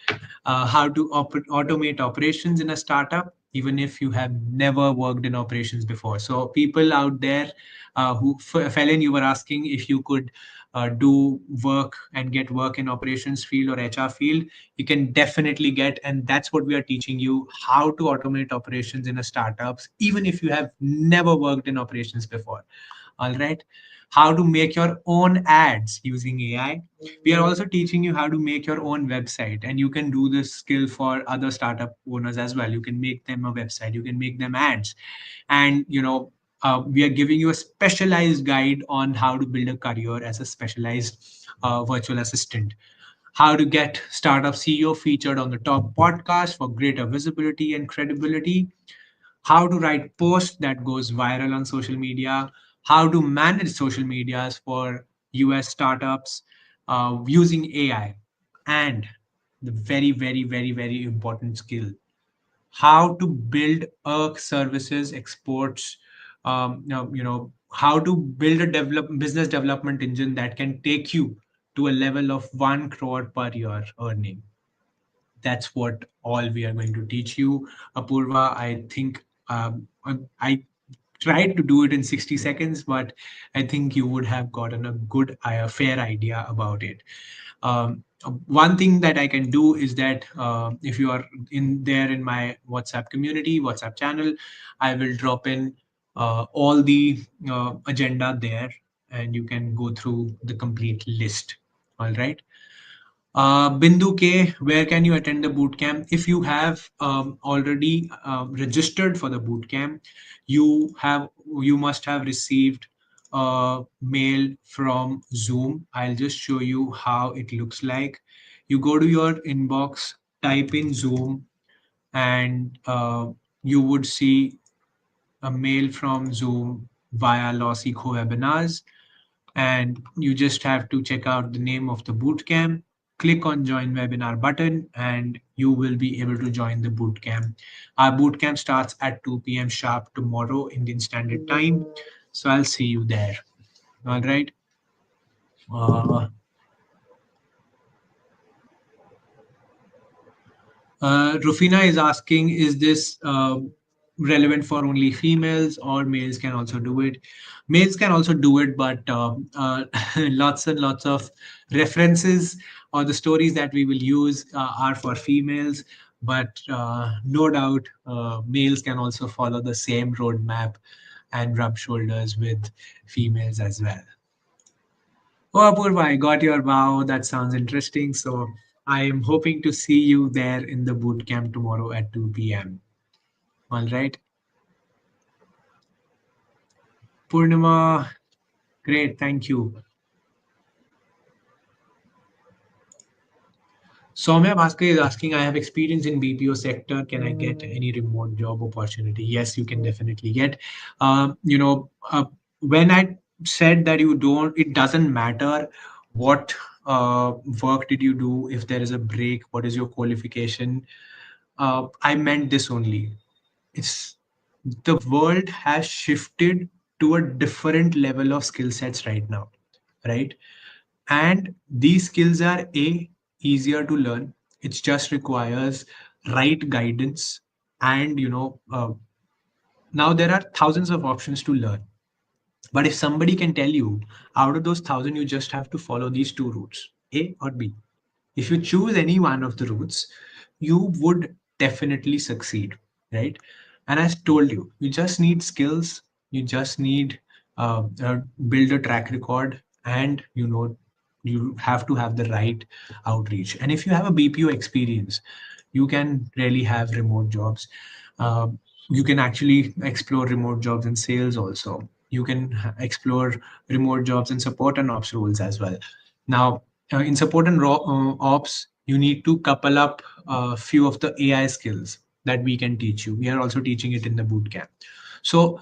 How to automate operations in a startup, even if you have never worked in operations before. So, people out there Felin, you were asking if you could do work and get work in operations field or HR field, you can definitely get, and that's what we are teaching you, how to automate operations in a startups, even if you have never worked in operations before. All right. How to make your own ads using AI. We are also teaching you how to make your own website, and you can do this skill for other startup owners as well. You can make them a website, you can make them ads, and we are giving you a specialized guide on how to build a career as a specialized virtual assistant, how to get startup CEO featured on the top podcast for greater visibility and credibility, how to write posts that goes viral on social media, how to manage social medias for US startups using AI, and the very important skill, how to build a services exports, how to build a business development engine that can take you to a level of 1 crore per year earning. That's what all we are going to teach you, Apurva. I think I tried to do it in 60 seconds, but I think you would have gotten a good, fair idea about it. One thing that I can do is that if you are in there in my WhatsApp community, WhatsApp channel, I will drop in all the agenda there, and you can go through the complete list. All right. Bindu K, where can you attend the bootcamp? If you have already registered for the bootcamp, you must have received a mail from Zoom. I'll just show you how it looks like. You go to your inbox, type in Zoom, and you would see a mail from Zoom via Lossy Co webinars, and you just have to check out the name of the bootcamp, click on join webinar button, and you will be able to join the bootcamp. Our bootcamp starts at 2 p.m. sharp tomorrow Indian Standard Time, so I'll see you there. All right. uh, Rufina is asking, is this relevant for only females or males can also do it? Males can also do it, but lots and lots of references or the stories that we will use are for females. But no doubt, males can also follow the same roadmap and rub shoulders with females as well. Oh, Apurva, I got your wow. That sounds interesting. So I am hoping to see you there in the boot camp tomorrow at 2 p.m. All right. Purnima, great. Thank you. Soumya Bhaskar is asking, I have experience in BPO sector. Can I get any remote job opportunity? Yes, you can definitely get. You know, when I said that you don't, it doesn't matter what work did you do, if there is a break, what is your qualification. I meant this only. It's the world has shifted to a different level of skill sets right now, right? And these skills are easier to learn. It just requires right guidance, and now there are thousands of options to learn. But if somebody can tell you, out of those thousand you just have to follow these two routes, A or B, if you choose any one of the routes, you would definitely succeed, right? And as told you, you just need skills, you just need build a track record, and you have to have the right outreach. And if you have a BPO experience, you can really have remote jobs. uh, you can actually explore remote jobs in sales also. You can explore remote jobs in support and ops roles as well. Now, in support and ops, you need to couple up a few of the AI skills that we can teach you. We are also teaching it in the boot camp. So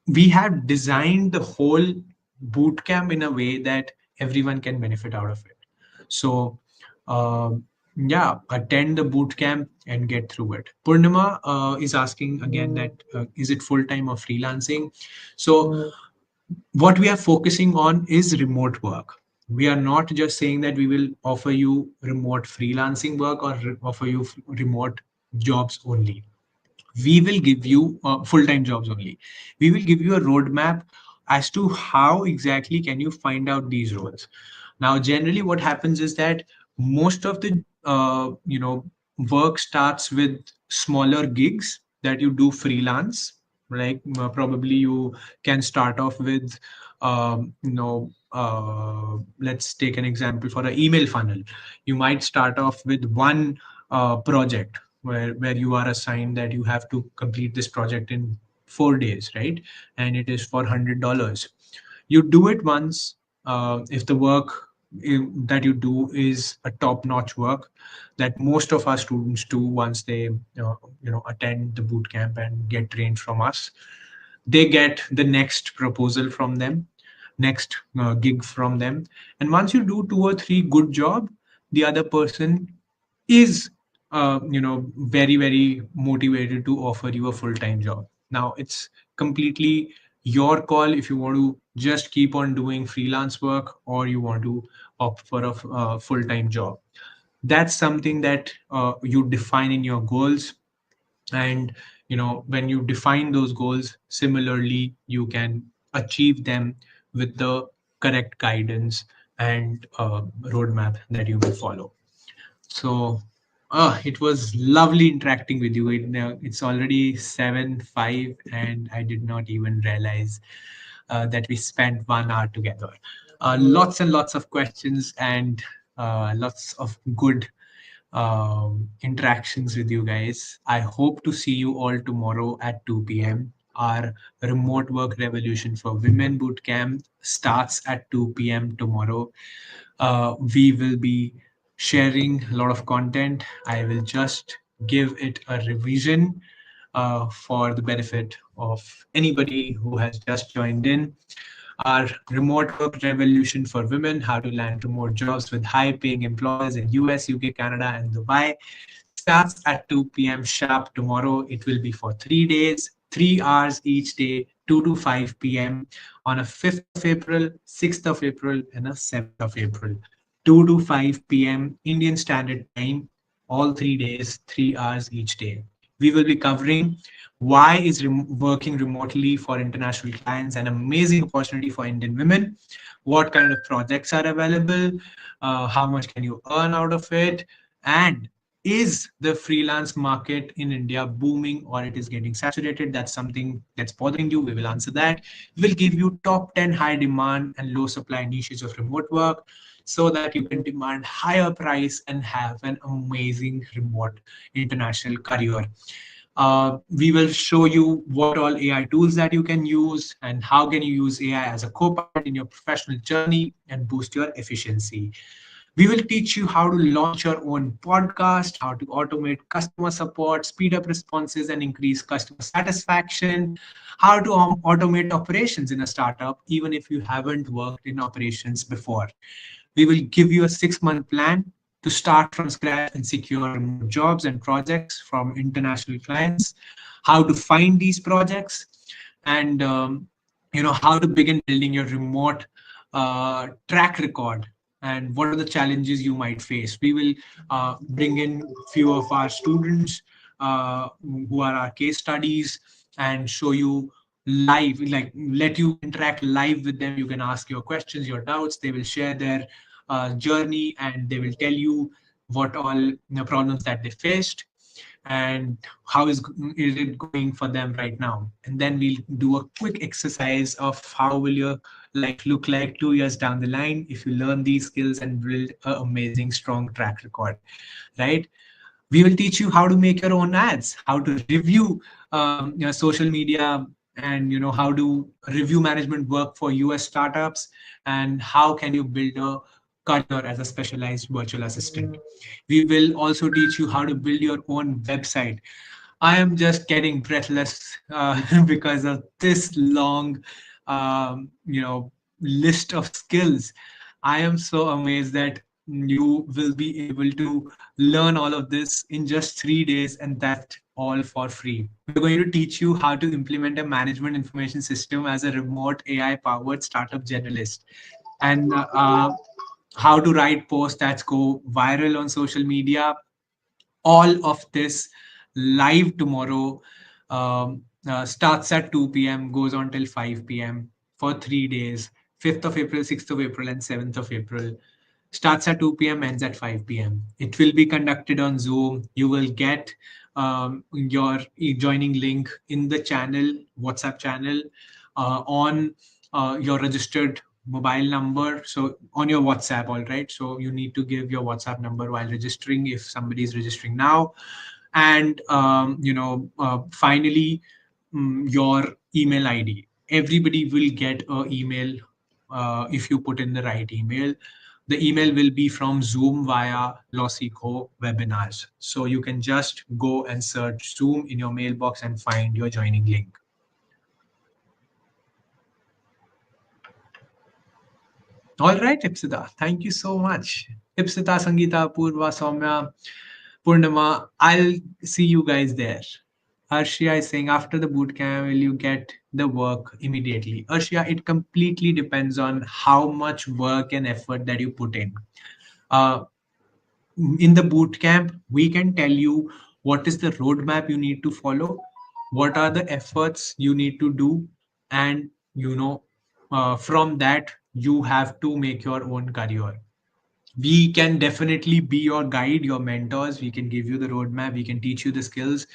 we have designed the whole boot camp in a way that everyone can benefit out of it. So yeah, attend the boot camp and get through it. Purnima is asking again that is it full time or freelancing? So what we are focusing on is remote work. We are not just saying that we will offer you remote freelancing work or offer you remote jobs only. We will give you full-time jobs only. We will give you a roadmap as to how exactly can you find out these roles. Now generally what happens is that most of the work starts with smaller gigs that you do freelance. Like probably you can start off with let's take an example for an email funnel. You might start off with one project where you are assigned that you have to complete this project in 4 days, right? And it is for $100. You do it once. If the work that you do is a top-notch work that most of our students do once they attend the boot camp and get trained from us, they get the next proposal from them, next gig from them. And once you do two or three good job, the other person is very very motivated to offer you a full-time job. Now it's completely your call if you want to just keep on doing freelance work or you want to opt for a full-time job. That's something that you define in your goals. And when you define those goals, similarly you can achieve them with the correct guidance and roadmap that you will follow. So it was lovely interacting with you. It's already 7:05 and I did not even realize that we spent 1 hour together. Lots and lots of questions and lots of good interactions with you guys. I hope to see you all tomorrow at 2 p.m. Our remote work revolution for women bootcamp starts at 2 p.m. tomorrow. We will be sharing a lot of content. I will just give it a revision for the benefit of anybody who has just joined in. Our remote work revolution for women, how to land remote jobs with high paying employers in US, UK, Canada, and Dubai, starts at 2 p.m. sharp tomorrow. It will be for 3 days, 3 hours each day, 2 to 5 p.m. on a 5th of April, 6th of April, and a 7th of April. 2 to 5 p.m. Indian Standard Time. all 3 days, 3 hours each day. We will be covering why is working remotely for international clients an amazing opportunity for Indian women, what kind of projects are available, how much can you earn out of it, and is the freelance market in India booming or it is getting saturated? That's something that's bothering you. We will answer that. We'll give you top 10 high demand and low supply niches of remote work so that you can demand higher price and have an amazing remote international career. We will show you what all AI tools that you can use and how can you use AI as a co-pilot in your professional journey and boost your efficiency. We will teach you how to launch your own podcast, how to automate customer support, speed up responses, and increase customer satisfaction, how to automate operations in a startup, even if you haven't worked in operations before. We will give you a 6-month plan to start from scratch and secure remote jobs and projects from international clients, how to find these projects, and how to begin building your remote track record and what are the challenges you might face. We will bring in few of our students who are our case studies and show you live, like let you interact live with them. You can ask your questions, your doubts. They will share their journey and they will tell you what all the problems that they faced and how is it going for them right now. And then we'll do a quick exercise of how will your life look like 2 years down the line if you learn these skills and build an amazing strong track record, right? We will teach you how to make your own ads, how to review social media, and how do review management work for US startups, and how can you build a career as a specialized virtual assistant. We will also teach you how to build your own website. I am just getting breathless because of this long, list of skills. I am so amazed that you will be able to learn all of this in just 3 days, and that all for free. We're going to teach you how to implement a management information system as a remote AI powered startup generalist, and how to write posts that go viral on social media. All of this live tomorrow. Starts at 2 p.m., goes on till 5 p.m. for 3 days, 5th of April, 6th of April, and 7th of April. Starts at 2 p.m., ends at 5 p.m. It will be conducted on Zoom. You will get your joining link in the channel, WhatsApp channel, on your registered mobile number. So on your WhatsApp, all right. So you need to give your WhatsApp number while registering if somebody is registering now. And finally, your email ID. Everybody will get an email if you put in the right email. The email will be from Zoom via Losico webinars. So you can just go and search Zoom in your mailbox and find your joining link. All right, Ipsita, thank you so much. Ipsita, Sangeeta, Purva, Soumya, Purnima, I'll see you guys there. Arshia is saying, after the bootcamp, will you get the work immediately? Arshia, it completely depends on how much work and effort that you put in. Uh, in the boot camp, we can tell you what is the roadmap you need to follow, what are the efforts you need to do, and from that you have to make your own career. We can definitely be your guide, your mentors. We can give you the roadmap, we can teach you the skills,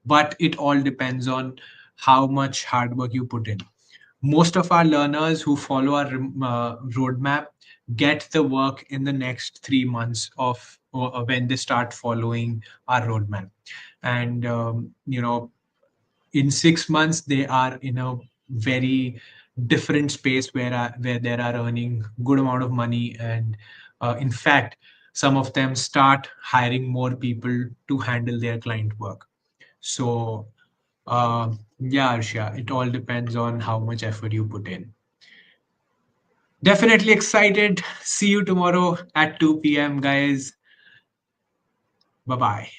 but it all depends on how much hard work you put in. Most of our learners who follow our roadmap get the work in the next 3 months of when they start following our roadmap. And in 6 months they are in a very different space where they are earning good amount of money, and in fact some of them start hiring more people to handle their client work. So yeah, Arshia, it all depends on how much effort you put in. Definitely excited. See you tomorrow at 2 p.m., guys. Bye bye.